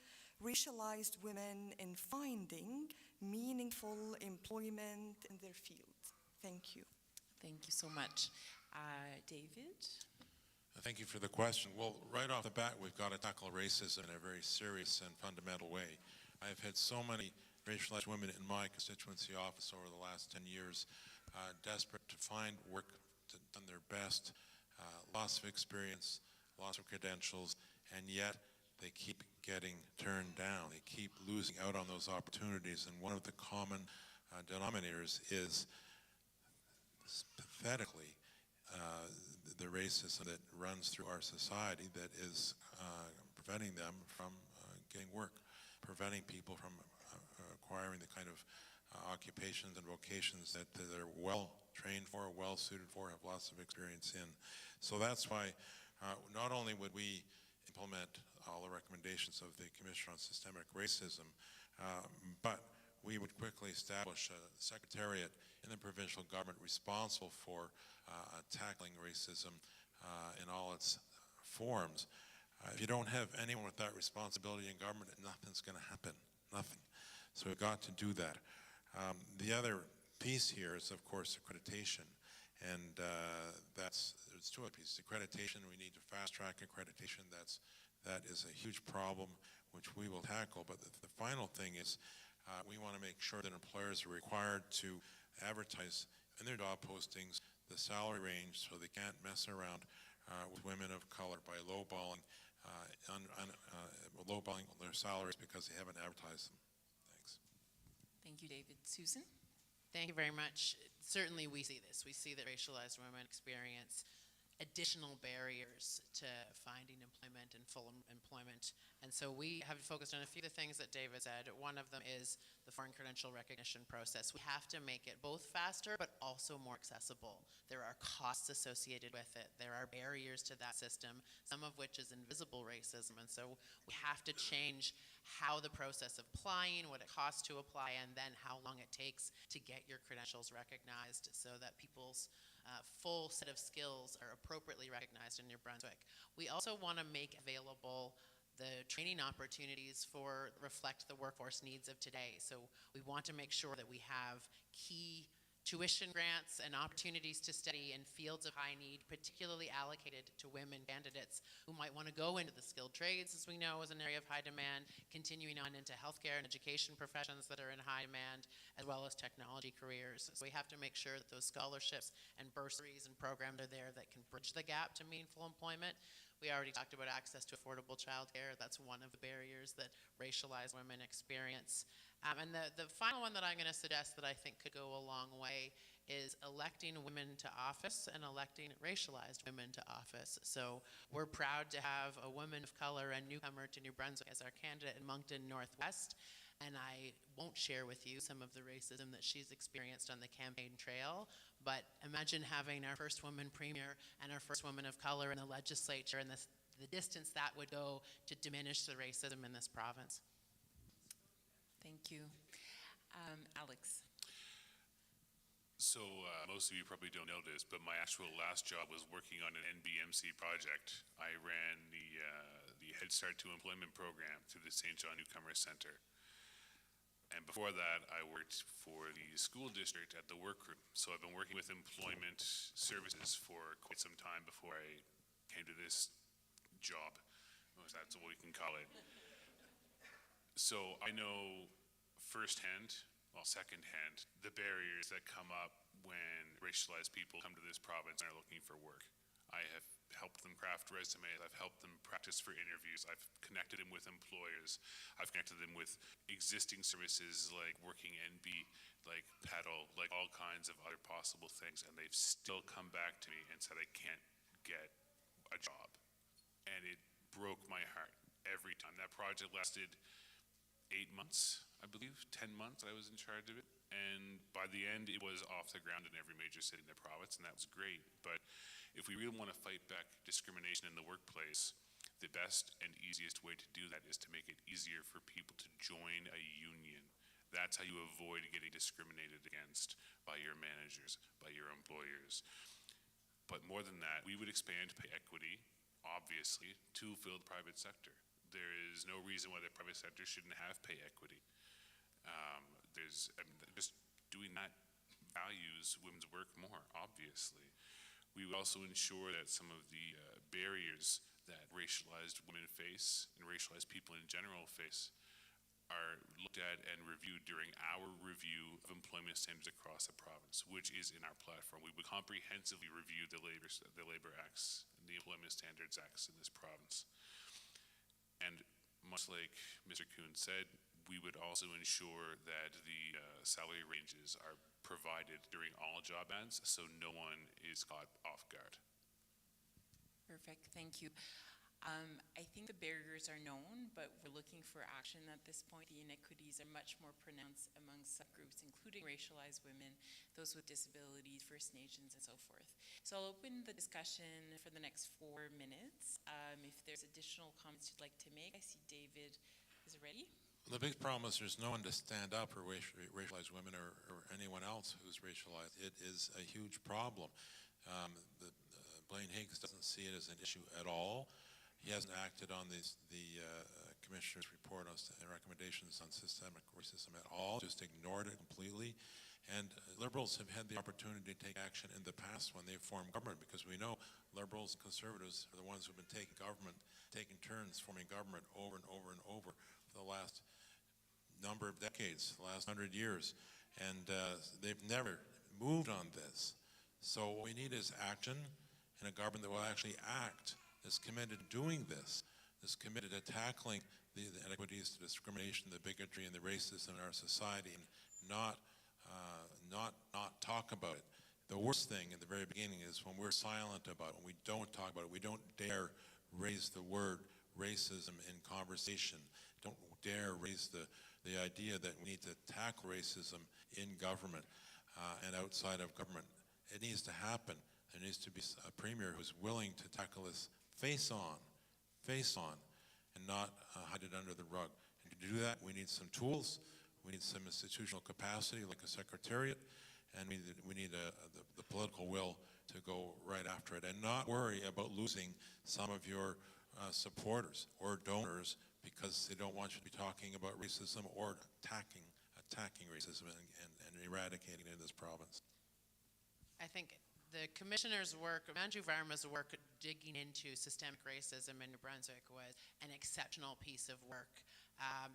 racialized women in finding meaningful employment in their field? Thank you. Thank you so much. David? Thank you for the question. Well, right off the bat, we've got to tackle racism in a very serious and fundamental way. I've had so many racialized women in my constituency office over the last 10 years, desperate to find work, done their best, loss of experience, loss of credentials, and yet they keep getting turned down. They keep losing out on those opportunities, and one of the common denominators is pathetically the racism that runs through our society that is preventing them from getting work, preventing people from acquiring the kind of occupations and vocations that they're well trained for, well suited for, have lots of experience in. So that's why not only would we implement all the recommendations of the Commission on Systemic Racism, but we would quickly establish a secretariat in the provincial government responsible for tackling racism in all its forms. If you don't have anyone with that responsibility in government, nothing's going to happen, nothing. So we've got to do that. The other piece here is, of course, accreditation. And there's two other pieces. Accreditation, we need to fast-track accreditation. That is a huge problem, which we will tackle. But the final thing is we want to make sure that employers are required to advertise in their job postings the salary range so they can't mess around with women of color by lowballing their salaries because they haven't advertised them. Thanks. Thank you, David. Susan? Thank you very much. Certainly we see this. We see that racialized women experience additional barriers to finding employment and full employment. And so we have focused on a few of the things that David said. One of them is the foreign credential recognition process. We have to make it both faster but also more accessible. There are costs associated with it. There are barriers to that system, some of which is invisible racism. And so we have to change how the process of applying, what it costs to apply, and then how long it takes to get your credentials recognized so that people's full set of skills are appropriately recognized in New Brunswick. We also want to make available the training opportunities reflect the workforce needs of today. So we want to make sure that we have key tuition grants and opportunities to study in fields of high need, particularly allocated to women candidates who might want to go into the skilled trades, as we know is an area of high demand, continuing on into healthcare and education professions that are in high demand, as well as technology careers. So we have to make sure that those scholarships and bursaries and programs are there that can bridge the gap to meaningful employment. We already talked about access to affordable childcare. That's one of the barriers that racialized women experience. And the final one that I'm going to suggest that I think could go a long way is electing women to office and electing racialized women to office. So we're proud to have a woman of color and newcomer to New Brunswick as our candidate in Moncton Northwest. And I won't share with you some of the racism that she's experienced on the campaign trail, but imagine having our first woman premier and our first woman of color in the legislature and the distance that would go to diminish the racism in this province. Thank you. Alex. So most of you probably don't know this, but my actual last job was working on an NBMC project. I ran the Head Start to Employment program through the St. John Newcomer Center. And before that, I worked for the school district at the workroom. So I've been working with employment services for quite some time before I came to this job, if that's what we can call it. So I know firsthand, well, secondhand, the barriers that come up when racialized people come to this province and are looking for work. I have helped them craft resumes, I've helped them practice for interviews, I've connected them with employers, I've connected them with existing services like Working NB, like Pedal, like all kinds of other possible things, and they've still come back to me and said I can't get a job. And it broke my heart every time. That project lasted 8 months, I believe, 10 months I was in charge of it. And by the end, it was off the ground in every major city in the province, and that was great. But if we really want to fight back discrimination in the workplace, the best and easiest way to do that is to make it easier for people to join a union. That's how you avoid getting discriminated against by your managers, by your employers. But more than that, we would expand pay equity, obviously, to fill the private sector. There is no reason why the private sector shouldn't have pay equity. Just doing that values women's work more, obviously. We would also ensure that some of the barriers that racialized women face and racialized people in general face are looked at and reviewed during our review of employment standards across the province, which is in our platform. We would comprehensively review the labor acts and the employment standards acts in this province. And much like Mr. Kuhn said, we would also ensure that the salary ranges are provided during all job ads so no one is caught off guard. Perfect, thank you. I think the barriers are known, but we're looking for action at this point. The inequities are much more pronounced among subgroups, including racialized women, those with disabilities, First Nations, and so forth. So I'll open the discussion for the next 4 minutes. If there's additional comments you'd like to make, I see David is ready. The big problem is there's no one to stand up for racialized women or anyone else who's racialized. It is a huge problem. Blaine Higgs doesn't see it as an issue at all. He hasn't acted on the Commissioner's report on recommendations on systemic racism at all, just ignored it completely. And Liberals have had the opportunity to take action in the past when they formed government, because we know Liberals and Conservatives are the ones who've been taking turns forming government over and over and over for the last number of decades, the last 100 years. And they've never moved on this. So what we need is action, and a government that will actually act, is committed to doing this, is committed to tackling the inequities, the discrimination, the bigotry, and the racism in our society, and not talk about it. The worst thing at the very beginning is when we're silent about it, when we don't talk about it, we don't dare raise the word racism in conversation, don't dare raise the idea that we need to tackle racism in government and outside of government. It needs to happen. There needs to be a premier who's willing to tackle this face on, and not hide it under the rug. And to do that, we need some tools, we need some institutional capacity like a secretariat, and we need the political will to go right after it and not worry about losing some of your supporters or donors because they don't want you to be talking about racism or attacking racism and eradicating it in this province. I think the Commissioner's work, Andrew Varma's work digging into systemic racism in New Brunswick was an exceptional piece of work.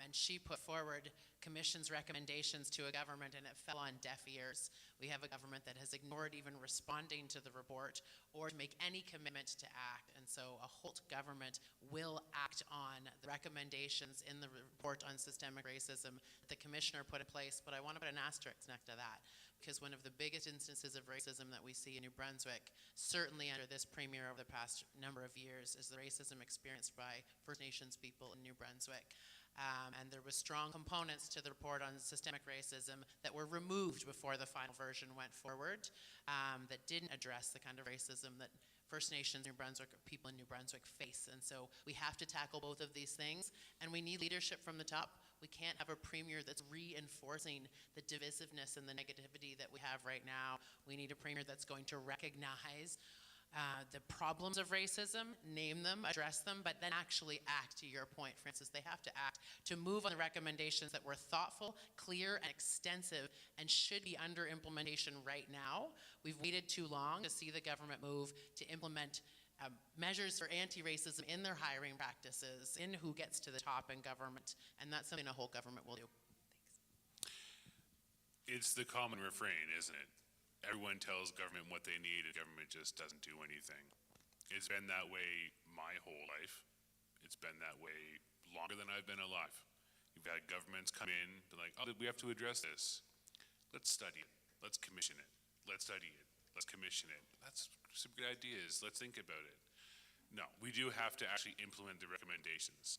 And she put forward Commission's recommendations to a government, and it fell on deaf ears. We have a government that has ignored even responding to the report or to make any commitment to act. And so a Holt government will act on the recommendations in the report on systemic racism that the Commissioner put in place. But I want to put an asterisk next to that, because one of the biggest instances of racism that we see in New Brunswick, certainly under this premier over the past number of years, is the racism experienced by First Nations people in New Brunswick. And there were strong components to the report on systemic racism that were removed before the final version went forward that didn't address the kind of racism that First Nations New Brunswick or people in New Brunswick face. And so we have to tackle both of these things, and we need leadership from the top. We can't have a premier that's reinforcing the divisiveness and the negativity that we have right now. We need a premier that's going to recognize the problems of racism, name them, address them, but then actually act. To your point, Francis, they have to act to move on the recommendations that were thoughtful, clear, and extensive and should be under implementation right now. We've waited too long to see the government move to implement measures for anti-racism in their hiring practices, in who gets to the top in government, and that's something a whole government will do. It's the common refrain, isn't it? Everyone tells government what they need, and government just doesn't do anything. It's been that way my whole life. It's been that way longer than I've been alive. You've had governments come in, be like, oh, we have to address this. Let's study it. Let's commission it. Let's study it. Let's commission it. That's some good ideas. Let's think about it. No, we do have to actually implement the recommendations.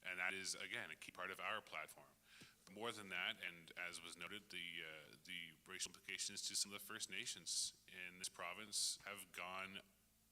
And that is, again, a key part of our platform. More than that, and as was noted, the racial implications to some of the First Nations in this province have gone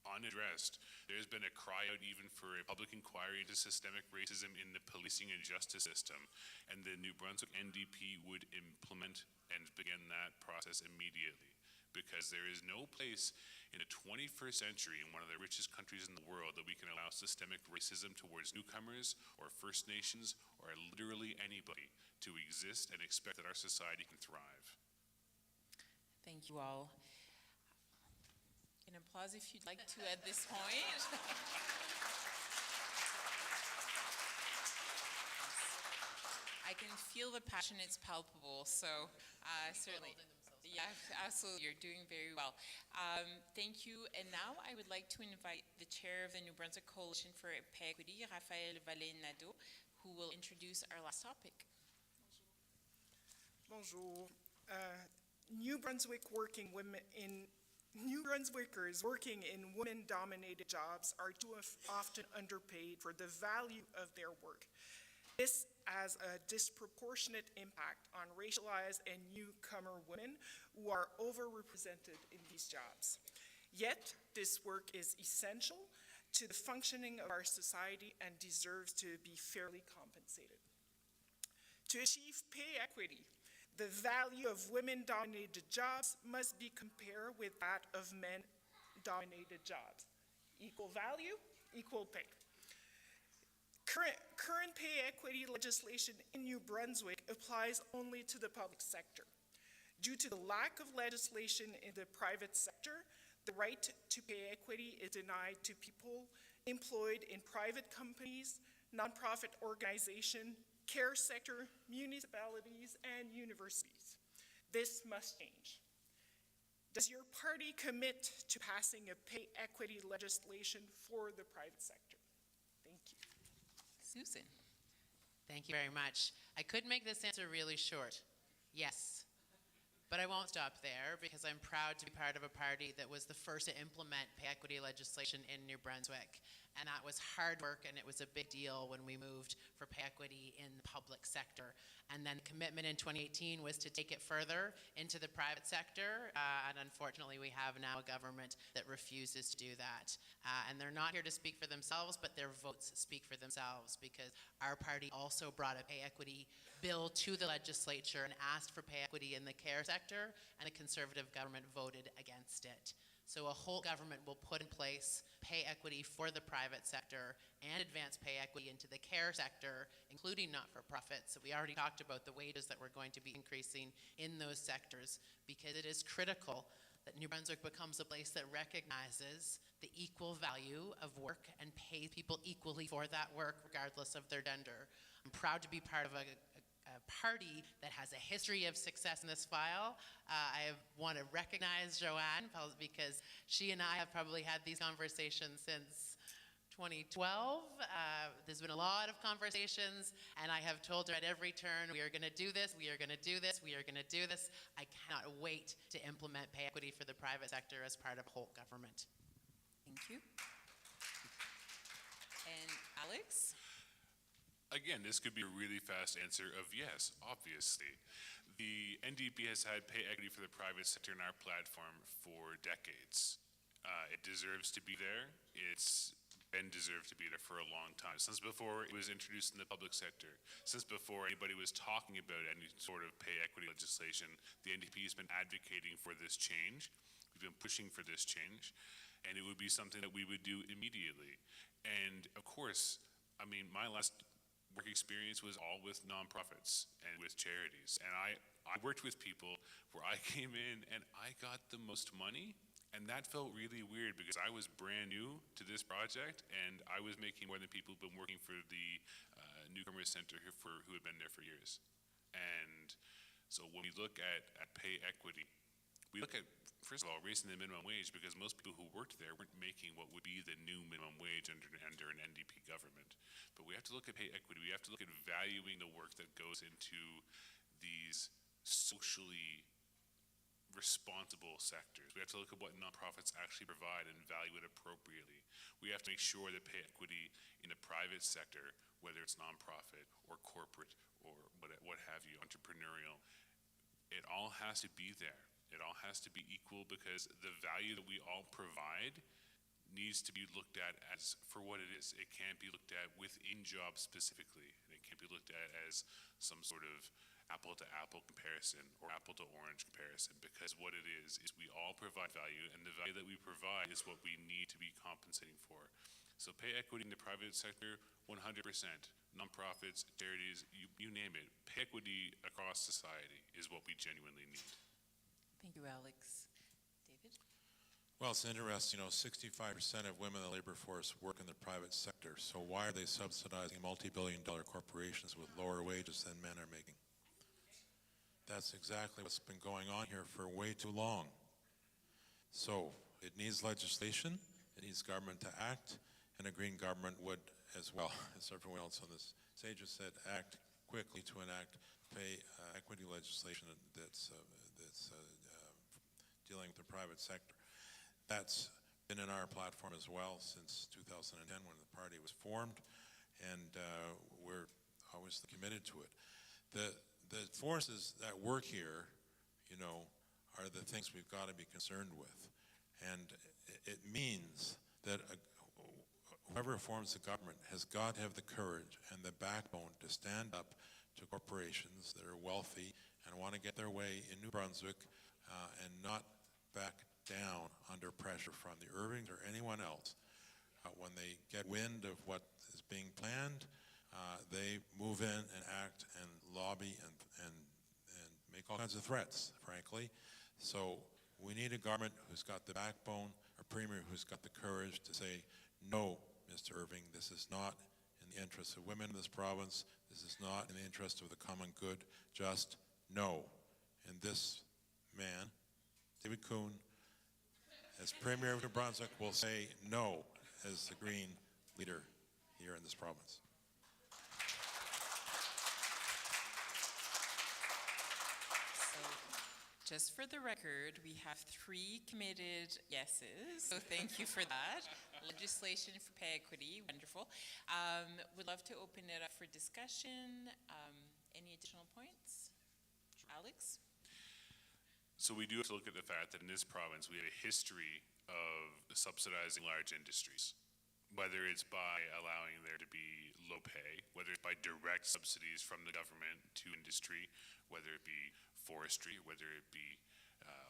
unaddressed. There's been a cry out even for a public inquiry into systemic racism in the policing and justice system, and the New Brunswick NDP would implement and begin that process immediately, because there is no place in the 21st century in one of the richest countries in the world that we can allow systemic racism towards newcomers or First Nations or literally anybody to exist and expect that our society can thrive. Thank you all. An applause if you'd like to at this point. I can feel the passion, it's palpable, so certainly. Yeah, absolutely, you're doing very well. Thank you, and now I would like to invite the chair of the New Brunswick Coalition for Pay Equity, Raphaël Valle-Nadeau, who will introduce our last topic. Bonjour. New Brunswickers working in women-dominated jobs are too often underpaid for the value of their work. This has a disproportionate impact on racialized and newcomer women who are overrepresented in these jobs. Yet, this work is essential to the functioning of our society and deserves to be fairly compensated. To achieve pay equity, the value of women-dominated jobs must be compared with that of men-dominated jobs. Equal value, equal pay. Current pay equity legislation in New Brunswick applies only to the public sector. Due to the lack of legislation in the private sector, the right to pay equity is denied to people employed in private companies, nonprofit organizations, care sector, municipalities, and universities. This must change. Does your party commit to passing a pay equity legislation for the private sector? Thank you. Susan. Thank you very much. I could make this answer really short. Yes. But I won't stop there, because I'm proud to be part of a party that was the first to implement pay equity legislation in New Brunswick. And that was hard work, and it was a big deal when we moved for pay equity in the public sector. And then the commitment in 2018 was to take it further into the private sector, and unfortunately we have now a government that refuses to do that. And they're not here to speak for themselves, but their votes speak for themselves, because our party also brought a pay equity bill to the legislature and asked for pay equity in the care sector, and a Conservative government voted against it. So a whole government will put in place pay equity for the private sector and advance pay equity into the care sector, including not-for-profits. So we already talked about the wages that we're going to be increasing in those sectors, because it is critical that New Brunswick becomes a place that recognizes the equal value of work and pays people equally for that work, regardless of their gender. I'm proud to be part of a party that has a history of success in this file. I want to recognize Joanne, because she and I have probably had these conversations since 2012. There's been a lot of conversations, and I have told her at every turn, we are going to do this, we are going to do this, we are going to do this. I cannot wait to implement pay equity for the private sector as part of whole government. Thank you. And Alex? Again, this could be a really fast answer of yes, obviously. The NDP has had pay equity for the private sector in our platform for decades. It deserves to be there. It's been deserved to be there for a long time, since before it was introduced in the public sector, since before anybody was talking about any sort of pay equity legislation. The NDP has been advocating for this change. We've been pushing for this change, and it would be something that we would do immediately. And of course, I mean, my last work experience was all with nonprofits and with charities, and I worked with people where I came in and I got the most money. And that felt really weird because I was brand new to this project and I was making more than people who've been working for the Newcomers Center who had been there for years. And so when we look at pay equity, we look at, first of all, raising the minimum wage because most people who worked there weren't making what would be the new minimum wage under an NDP government. But we have to look at pay equity. We have to look at valuing the work that goes into these socially responsible sectors. We have to look at what nonprofits actually provide and value it appropriately. We have to make sure that pay equity in the private sector, whether it's nonprofit or corporate or what have you, entrepreneurial, it all has to be there. It all has to be equal because the value that we all provide needs to be looked at as for what it is. It can't be looked at within jobs specifically, and it can't be looked at as some sort of apple-to-apple comparison or apple-to-orange comparison, because what it is we all provide value, and the value that we provide is what we need to be compensating for. So pay equity in the private sector, 100%. Nonprofits, charities, you name it. Pay equity across society is what we genuinely need. Thank you, Alex. David? Well, it's interesting, 65% of women in the labor force work in the private sector, so why are they subsidizing multi-billion-dollar corporations with lower wages than men are making? That's exactly what's been going on here for way too long. So it needs legislation, it needs government to act, and a green government would as well, as everyone else on this stage has said, act quickly to enact pay equity legislation that's dealing with the private sector. That's been in our platform as well since 2010 when the party was formed, and we're always committed to it. The forces that work here, are the things we've got to be concerned with. And it means that whoever forms the government has got to have the courage and the backbone to stand up to corporations that are wealthy and want to get their way in New Brunswick and not back down under pressure from the Irvings or anyone else. When they get wind of what is being planned, they move in and act and lobby and make all kinds of threats, frankly. So we need a government who's got the backbone, a premier who's got the courage to say, no, Mr. Irving, this is not in the interest of women in this province. This is not in the interest of the common good. Just no. And this man, David Kuhn, as Premier of New Brunswick, will say no as the Green leader here in this province. Just for the record, we have 3 committed yeses, so thank you for that. Legislation for pay equity, wonderful. Would love to open it up for discussion. Any additional points? Sure. Alex? So we do have to look at the fact that in this province we have a history of subsidizing large industries, whether it's by allowing there to be low pay, whether it's by direct subsidies from the government to industry, whether it be forestry, whether it be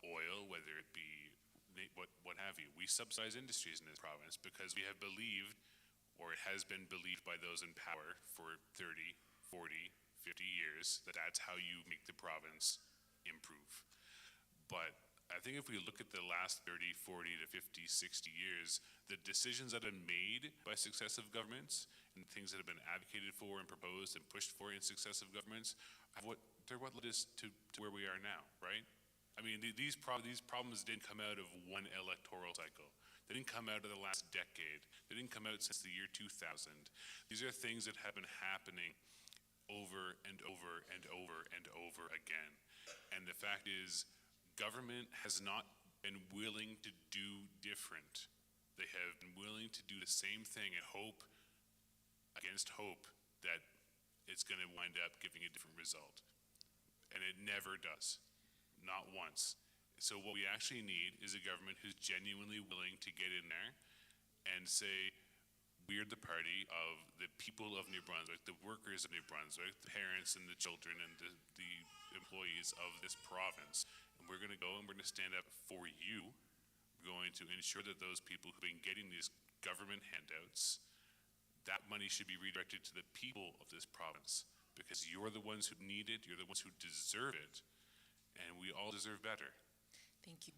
oil, whether it be what have you. We subsidize industries in this province because we have believed, or it has been believed by those in power for 30, 40, 50 years, that that's how you make the province improve. But I think if we look at the last 30, 40 to 50, 60 years, the decisions that have been made by successive governments and things that have been advocated for and proposed and pushed for in successive governments, they're what led us to where we are now, right? I mean, these problems didn't come out of one electoral cycle. They didn't come out of the last decade. They didn't come out since the year 2000. These are things that have been happening over and over and over and over again. And the fact is, government has not been willing to do different. They have been willing to do the same thing and hope, against hope, that it's going to wind up giving a different result. And it never does, not once. So what we actually need is a government who's genuinely willing to get in there and say, we're the party of the people of New Brunswick, the workers of New Brunswick, the parents and the children and the employees of this province. And we're going to go and we're going to stand up for you. We're going to ensure that those people who've been getting these government handouts, that money should be redirected to the people of this province, because you're the ones who need it, you're the ones who deserve it, and we all deserve better. Thank you.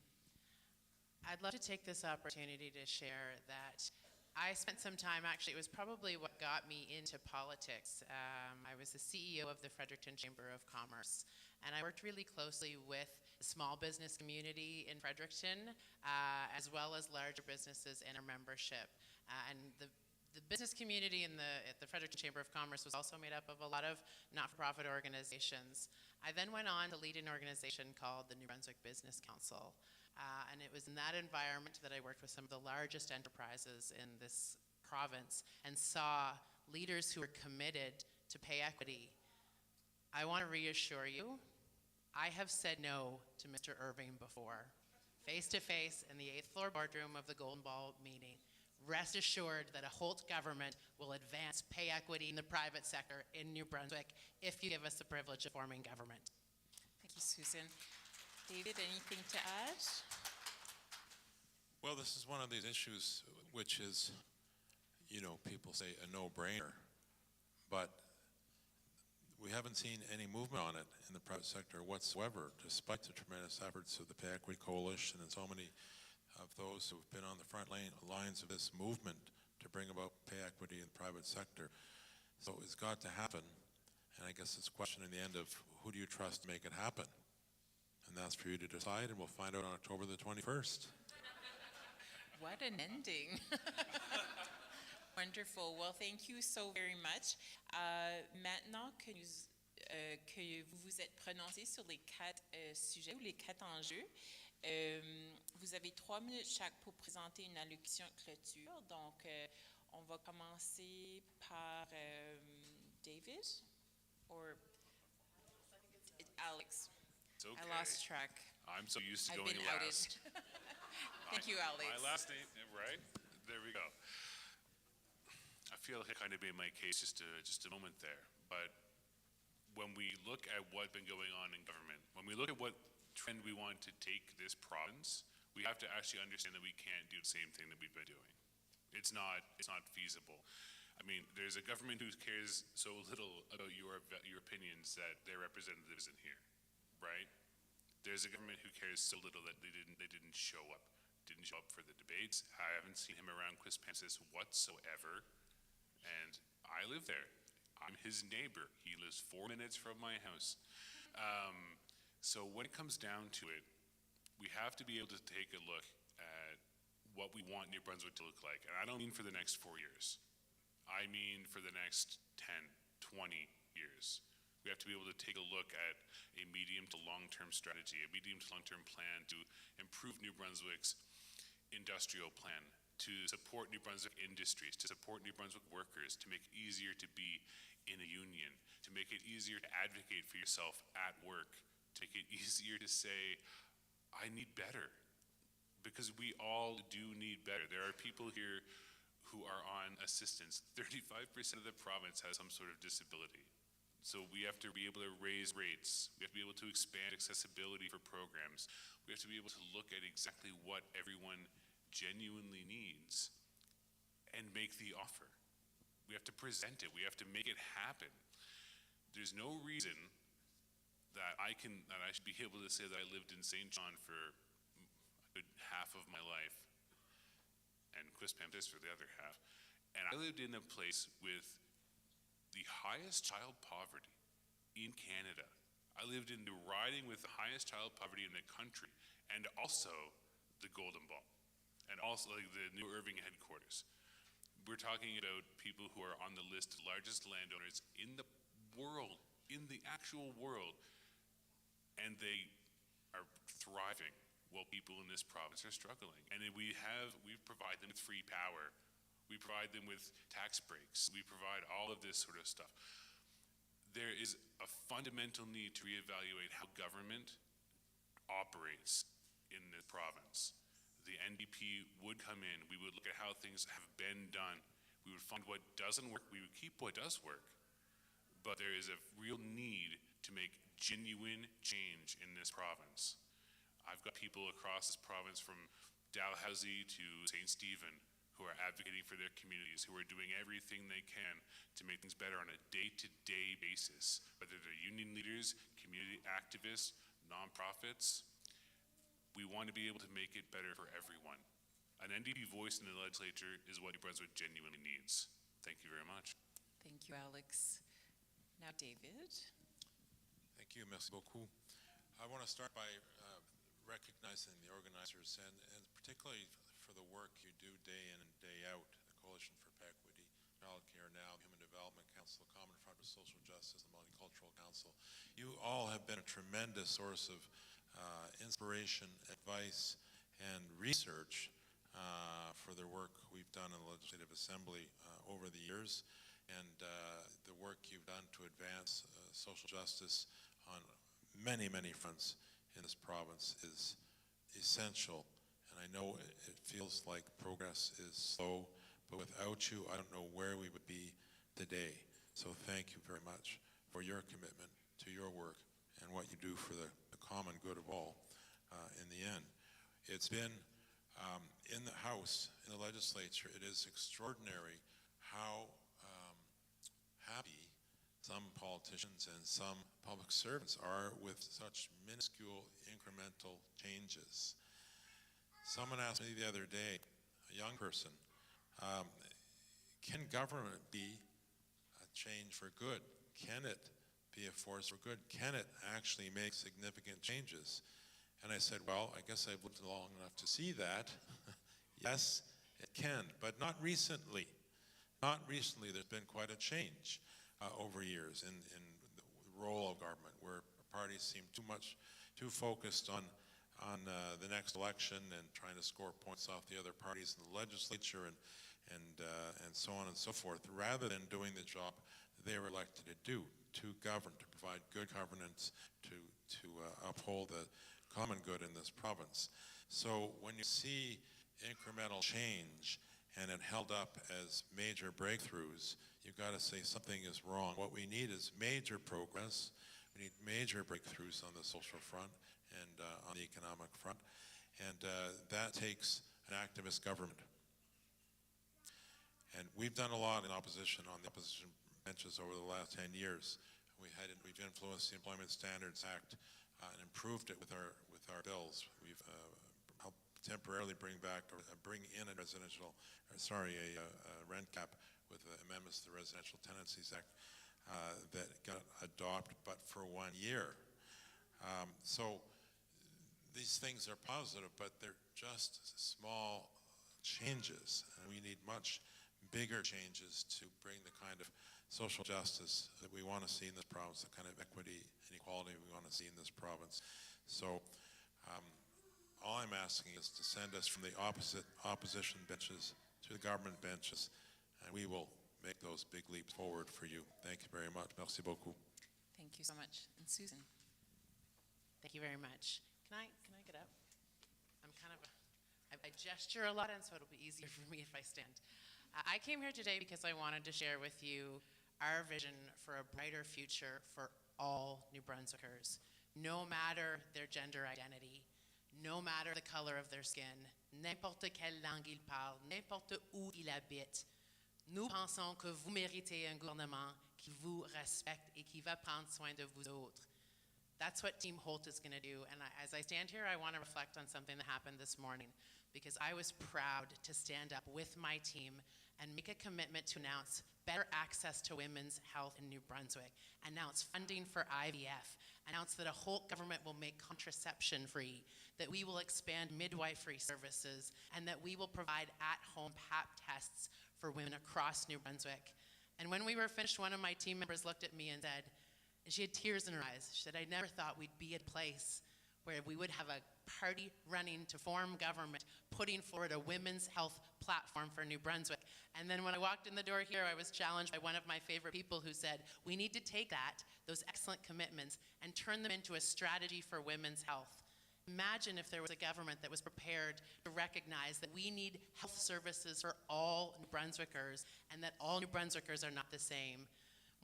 I'd love to take this opportunity to share that I spent some time, actually, it was probably what got me into politics. I was the CEO of the Fredericton Chamber of Commerce, and I worked really closely with the small business community in Fredericton, as well as larger businesses in our membership. And the business community at the Fredericton Chamber of Commerce was also made up of a lot of not-for-profit organizations. I then went on to lead an organization called the New Brunswick Business Council. And it was in that environment that I worked with some of the largest enterprises in this province and saw leaders who were committed to pay equity. I want to reassure you, I have said no to Mr. Irving before, face to face in the 8th floor boardroom of the Golden Ball meeting. Rest assured that a Holt government will advance pay equity in the private sector in New Brunswick if you give us the privilege of forming government. Thank you, Susan. David, anything to add? Well, this is one of these issues which is, people say a no-brainer, but we haven't seen any movement on it in the private sector whatsoever, despite the tremendous efforts of the Pay Equity Coalition and so many of those who have been on the front lines of this movement to bring about pay equity in the private sector. So it's got to happen, and I guess it's a question in the end of who do you trust to make it happen? And that's for you to decide, and we'll find out on October the 21st. What an ending. Wonderful. Well, thank you so very much. Maintenant que vous vous êtes prononcé sur les 4 sujets ou les 4 enjeux, vous avez 3 minutes chaque pour présenter une allocution de clôture. Donc, on va commencer par David or Alex. It's okay. I lost track. I'm so used to I've going been last. outed. Thank you, Alex. My last name, right? There we go. I feel like I kind of made my case just a moment there. But when we look at what's been going on in government, when we look at what trend we want to take this province, we have to actually understand that we can't do the same thing that we've been doing. It's not feasible. I mean, there's a government who cares so little about your opinions that their representative isn't here, right? There's a government who cares so little that they didn't show up. Didn't show up for the debates. I haven't seen him around Quispamsis whatsoever, and I live there. I'm his neighbor. He lives 4 minutes from my house. So when it comes down to it, we have to be able to take a look at what we want New Brunswick to look like. And I don't mean for the next 4 years. I mean for the next 10, 20 years. We have to be able to take a look at a medium to long-term strategy, a medium to long-term plan to improve New Brunswick's industrial plan, to support New Brunswick industries, to support New Brunswick workers, to make it easier to be in a union, to make it easier to advocate for yourself at work, to make it easier to say, I need better, because we all do need better. There are people here who are on assistance. 35% of the province has some sort of disability. So we have to be able to raise rates. We have to be able to expand accessibility for programs. We have to be able to look at exactly what everyone genuinely needs and make the offer. We have to present it. We have to make it happen. There's no reason that I should be able to say that I lived in St. John for a good half of my life and Quispamsis for the other half. And I lived in a place with the highest child poverty in Canada. I lived in the riding with the highest child poverty in the country, and also the Golden Ball, and also like the New Irving headquarters. We're talking about people who are on the list of largest landowners in the world, in the actual world, and they are thriving while people in this province are struggling. And we provide them with free power. We provide them with tax breaks. We provide all of this sort of stuff. there is a fundamental need to reevaluate how government operates in this province. The NDP would come in, we would look at how things have been done, we would find what doesn't work, we would keep what does work. But there is a real need to make genuine change in this province. I've got people across this province from Dalhousie to St. Stephen who are advocating for their communities, who are doing everything they can to make things better on a day-to-day basis, whether they're union leaders, community activists, nonprofits. We want to be able to make it better for everyone. An NDP voice in the legislature is what New Brunswick genuinely needs. Thank you very much. Thank you, Alex. Now, David. Thank you, merci beaucoup. I want to start by recognizing the organizers and particularly for the work you do day in and day out, the Coalition for Pay Equity, Childcare Now, Human Development Council, Common Front for Social Justice, the Multicultural Council. You all have been a tremendous source of inspiration, advice, and research for the work we've done in the Legislative Assembly over the years, and the work you've done to advance social justice on many, many fronts in this province is essential. And I know it feels like progress is slow, but without you, I don't know where we would be today. So thank you very much for your commitment to your work and what you do for the common good of all in the end. It's been in the House, in the legislature, it is extraordinary how happy some politicians and some public servants are with such minuscule incremental changes. Someone asked me the other day, a young person, can government be a change for good? Can it be a force for good? Can it actually make significant changes? And I said, well, I guess I've lived long enough to see that. Yes, it can, but not recently. Not recently. There's been quite a change over years in the role of government, where parties seem too focused on the next election and trying to score points off the other parties in the legislature and so on and so forth, rather than doing the job they were elected to do, to govern, to provide good governance, to uphold the common good in this province. So when you see incremental change and it held up as major breakthroughs, you've got to say something is wrong. What we need is major progress. We need major breakthroughs on the social front and on the economic front, and that takes an activist government. And we've done a lot in opposition on the opposition benches over the last 10 years. We've influenced the Employment Standards Act and improved it with our bills. We've helped temporarily bring in a rent cap with amendments to the Residential Tenancies Act that got adopted, but for 1 year. So these things are positive, but they're just small changes, and we need much bigger changes to bring the kind of social justice that we want to see in this province, the kind of equity and equality we want to see in this province. So all I'm asking is to send us from the opposition benches to the government benches, and we will make those big leaps forward for you. Thank you very much. Merci beaucoup. Thank you so much. And Susan. Thank you very much. Can I get up? I gesture a lot, and so it'll be easier for me if I stand. I came here today because I wanted to share with you our vision for a brighter future for all New Brunswickers, no matter their gender identity, no matter the color of their skin, n'importe quelle langue ils parlent, n'importe où ils habitent. Nous pensons que vous méritez un gouvernement qui vous respecte et qui va prendre soin de vous autres. That's what Team Holt is going to do. And as I stand here, I want to reflect on something that happened this morning, because I was proud to stand up with my team and make a commitment to announce better access to women's health in New Brunswick, announce funding for IVF, announce that a Holt government will make contraception free, that we will expand midwifery services, and that we will provide at-home Pap tests for women across New Brunswick. And when we were finished, one of my team members looked at me and said, and she had tears in her eyes, she said, I never thought we'd be at a place where we would have a party running to form government, putting forward a women's health platform for New Brunswick. And then when I walked in the door here, I was challenged by one of my favorite people who said, we need to take those excellent commitments, and turn them into a strategy for women's health. Imagine if there was a government that was prepared to recognize that we need health services for all New Brunswickers, and that all New Brunswickers are not the same.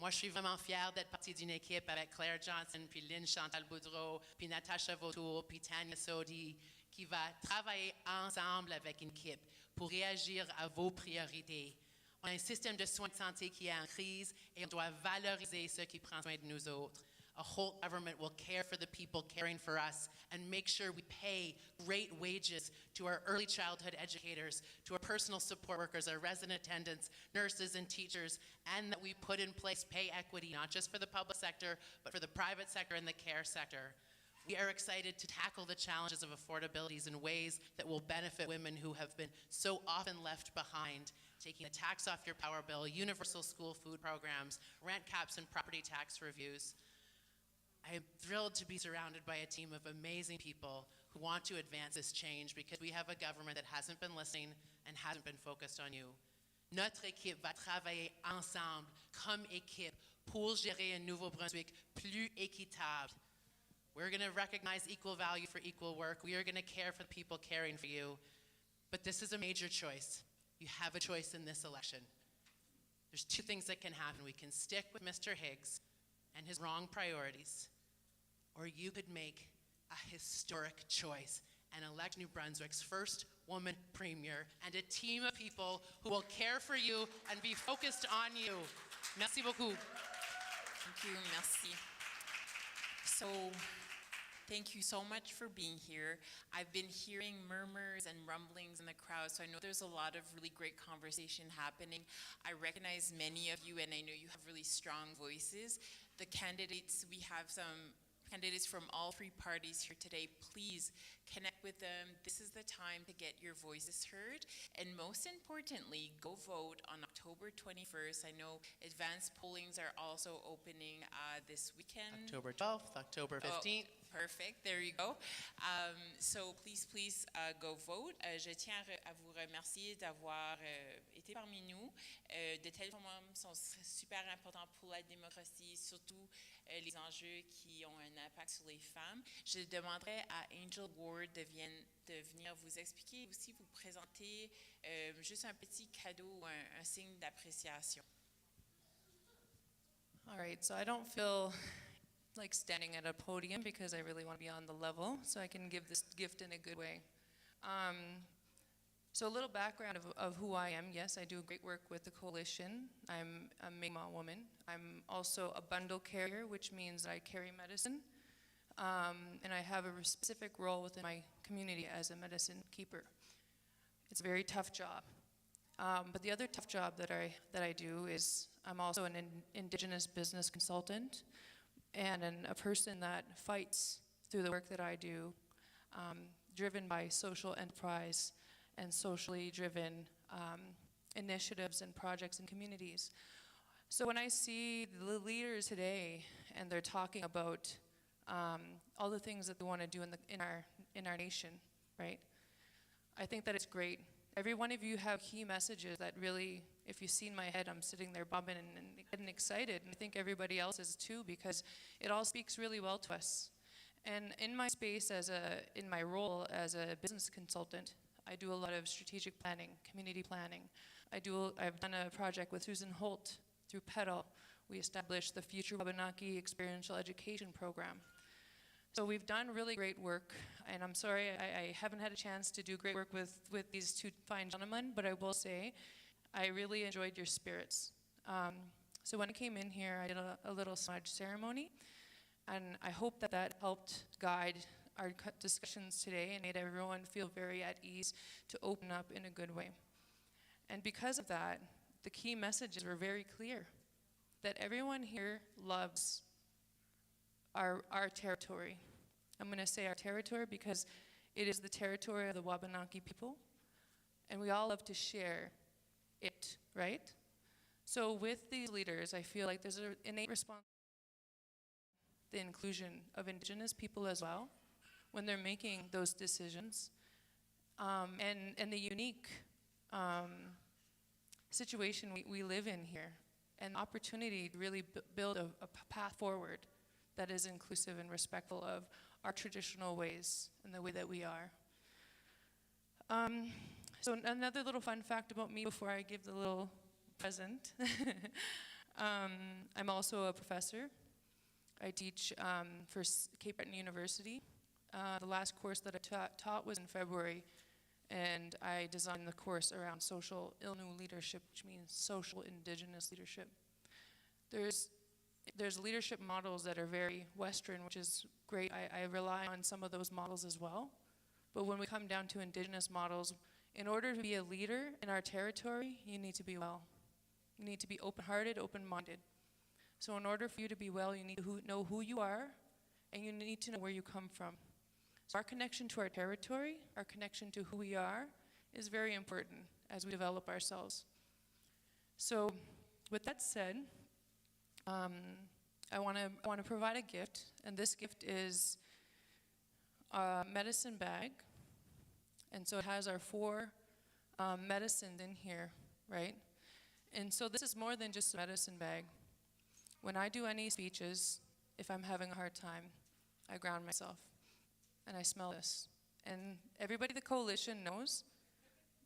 Moi, je suis vraiment fière d'être partie d'une équipe avec Claire Johnson, puis Lynn Chantal Boudreau, puis Natasha Vautour, puis Tanya Sodi, qui va travailler ensemble avec une équipe pour réagir à vos priorités. On a un système de soins de santé qui est en crise, et on doit valoriser ceux qui prennent soin de nous autres. A whole government will care for the people caring for us, and make sure we pay great wages to our early childhood educators, to our personal support workers, our resident attendants, nurses, and teachers, and that we put in place pay equity, not just for the public sector, but for the private sector and the care sector. We are excited to tackle the challenges of affordabilities in ways that will benefit women who have been so often left behind, taking a tax off your power bill, universal school food programs, rent caps, and property tax reviews. I am thrilled to be surrounded by a team of amazing people who want to advance this change, because we have a government that hasn't been listening and hasn't been focused on you. Notre équipe va travailler ensemble comme équipe pour gérer un Nouveau-Brunswick plus équitable. We're going to recognize equal value for equal work. We are going to care for the people caring for you. But this is a major choice. You have a choice in this election. There's two things that can happen. We can stick with Mr. Higgs and his wrong priorities, or you could make a historic choice and elect New Brunswick's first woman premier and a team of people who will care for you and be focused on you. Merci beaucoup. Thank you, merci. So, thank you so much for being here. I've been hearing murmurs and rumblings in the crowd, so I know there's a lot of really great conversation happening. I recognize many of you, and I know you have really strong voices. The candidates, we have some candidates from all three parties here today. Please connect with them. This is the time to get your voices heard. And most importantly, go vote on October 21st. I know advanced pollings are also opening this weekend. October 12th, October 15th. Perfect, there you go. So please go vote. Je tiens à vous remercier d'avoir été parmi nous. De tels forums sont super importants pour la démocratie, surtout les enjeux qui ont un impact sur les femmes. Je demanderai à Angel Ward de venir vous expliquer, aussi vous présenter juste un petit cadeau ou un signe d'appréciation. All right, so I don't feel like standing at a podium because I really want to be on the level, so I can give this gift in a good way. So a little background of who I am. Yes, I do great work with the coalition. I'm a Mi'kmaq woman. I'm also a bundle carrier, which means I carry medicine. And I have a specific role within my community as a medicine keeper. It's a very tough job. But the other tough job that I do is I'm also an Indigenous business consultant, and a person that fights through the work that I do, driven by social enterprise and socially driven initiatives and projects in communities. So when I see the leaders today and they're talking about all the things that they want to do in our nation, right? I think that it's great. Every one of you have key messages that really, if you see in my head, I'm sitting there bobbing and getting excited, and I think everybody else is too, because it all speaks really well to us. And in my space, in my role as a business consultant, I do a lot of strategic planning, community planning. I've done a project with Susan Holt through PEDAL. We established the Future Wabanaki Experiential Education Program. So we've done really great work, and I'm sorry I haven't had a chance to do great work with these two fine gentlemen, but I will say I really enjoyed your spirits. So when I came in here, I did a little smudge ceremony, and I hope that helped guide our discussions today and made everyone feel very at ease to open up in a good way. And because of that, the key messages were very clear, that everyone here loves our territory. I'm going to say our territory because it is the territory of the Wabanaki people, and we all love to share it, right? So with these leaders, I feel like there's an innate response to the inclusion of Indigenous people as well when they're making those decisions, and the unique situation we live in here, and the opportunity to really build a path forward that is inclusive and respectful of our traditional ways and the way that we are. So another little fun fact about me before I give the little present. I'm also a professor. I teach for Cape Breton University. The last course that I taught was in February, and I designed the course around social Innu leadership, which means social Indigenous leadership. There's leadership models that are very Western, which is great. I rely on some of those models as well. But when we come down to Indigenous models, in order to be a leader in our territory, you need to be well. You need to be open-hearted, open-minded. So in order for you to be well, you need to know who you are, and you need to know where you come from. So our connection to our territory, our connection to who we are, is very important as we develop ourselves. So with that said, I want to provide a gift, and this gift is a medicine bag. And so it has our 4 medicines in here, right? And so this is more than just a medicine bag. When I do any speeches, if I'm having a hard time, I ground myself and I smell this. And everybody in the coalition knows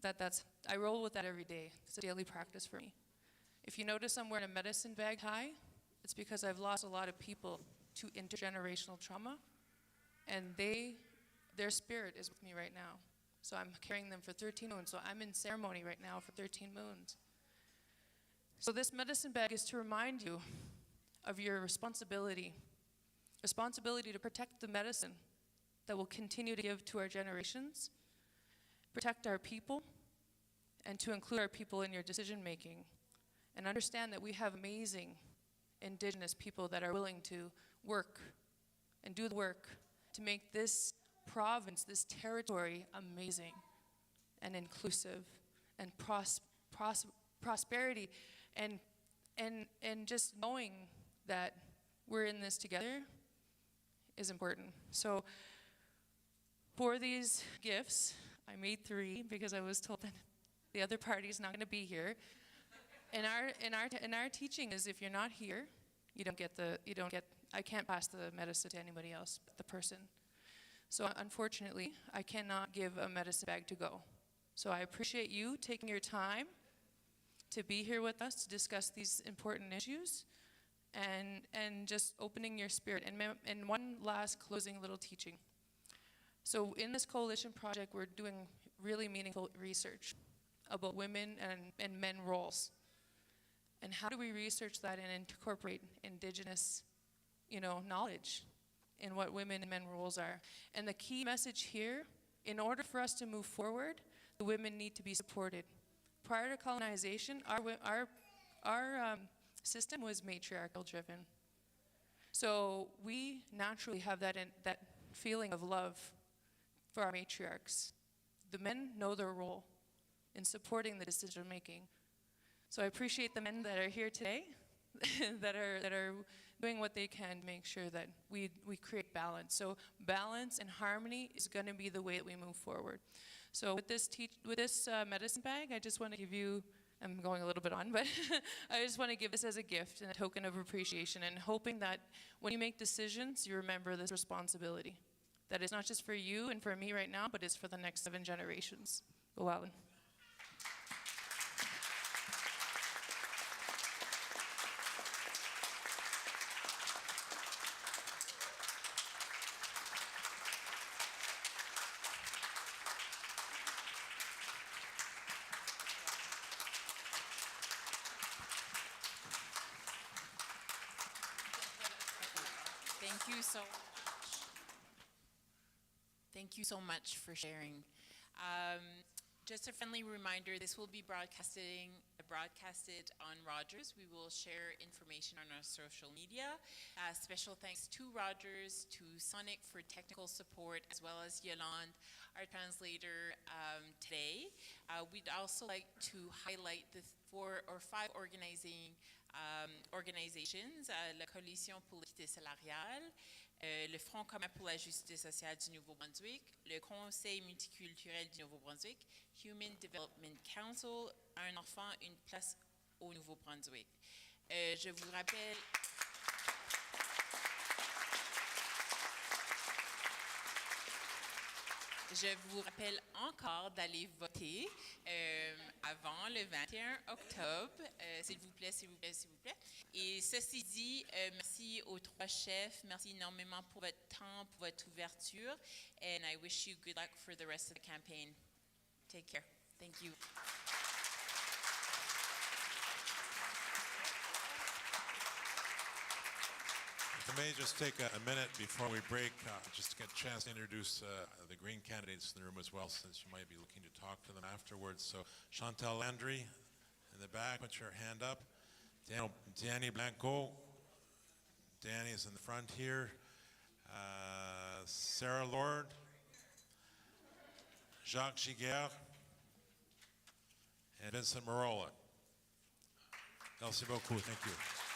that I roll with that every day. It's a daily practice for me. If you notice I'm wearing a medicine bag high, it's because I've lost a lot of people to intergenerational trauma, and their spirit is with me right now. So I'm carrying them for 13 moons. So I'm in ceremony right now for 13 moons. So this medicine bag is to remind you of your responsibility to protect the medicine that will continue to give to our generations, protect our people, and to include our people in your decision making. And understand that we have amazing Indigenous people that are willing to work and do the work to make this province, this territory, amazing and inclusive and prosperity, and just knowing that we're in this together is important. So for these gifts, I made 3 because I was told that the other party is not going to be here. In our teaching is, if you're not here, I can't pass the medicine to anybody else but the person. So unfortunately, I cannot give a medicine bag to go. So I appreciate you taking your time to be here with us to discuss these important issues, and just opening your spirit. And one last closing little teaching. So in this coalition project, we're doing really meaningful research about women and men roles. And how do we research that and incorporate Indigenous, knowledge in what women and men roles are? And the key message here, in order for us to move forward, the women need to be supported. Prior to colonization, our system was matriarchal driven. So we naturally have that feeling of love for our matriarchs. The men know their role in supporting the decision making. So I appreciate the men that are here today, that are doing what they can to make sure that we create balance. So balance and harmony is going to be the way that we move forward. So with this medicine bag, I just want to give you, I'm going a little bit on, but I just want to give this as a gift and a token of appreciation, and hoping that when you make decisions, you remember this responsibility. That it's not just for you and for me right now, but it's for the next 7 generations. Go out. Thank you so much for sharing. Just a friendly reminder, this will be broadcasted broadcasted on Rogers. We will share information on our social media. Special thanks to Rogers, to Sonic for technical support, as well as Yolande, our translator today. We'd also like to highlight the 4 or 5 organizations, la Coalition politique et salariale, le Front commun pour la justice sociale du Nouveau-Brunswick, le Conseil multiculturel du Nouveau-Brunswick, Human Development Council, Un enfant, une place au Nouveau-Brunswick. Je vous rappelle... Je vous rappelle encore d'aller voter avant le 21 octobre, s'il vous plaît, s'il vous plaît, s'il vous plaît. Et ceci dit, merci aux 3 chefs, merci énormément pour votre temps, pour votre ouverture, and I wish you good luck for the rest of the campaign. Take care. Thank you. If I may just take a minute before we break, just to get a chance to introduce the Green candidates in the room as well, since you might be looking to talk to them afterwards. So Chantal Landry in the back, put your hand up. Danny Blanco, Danny is in the front here. Sarah Lord, Jacques Giguère, and Vincent Marola. Merci beaucoup, thank you.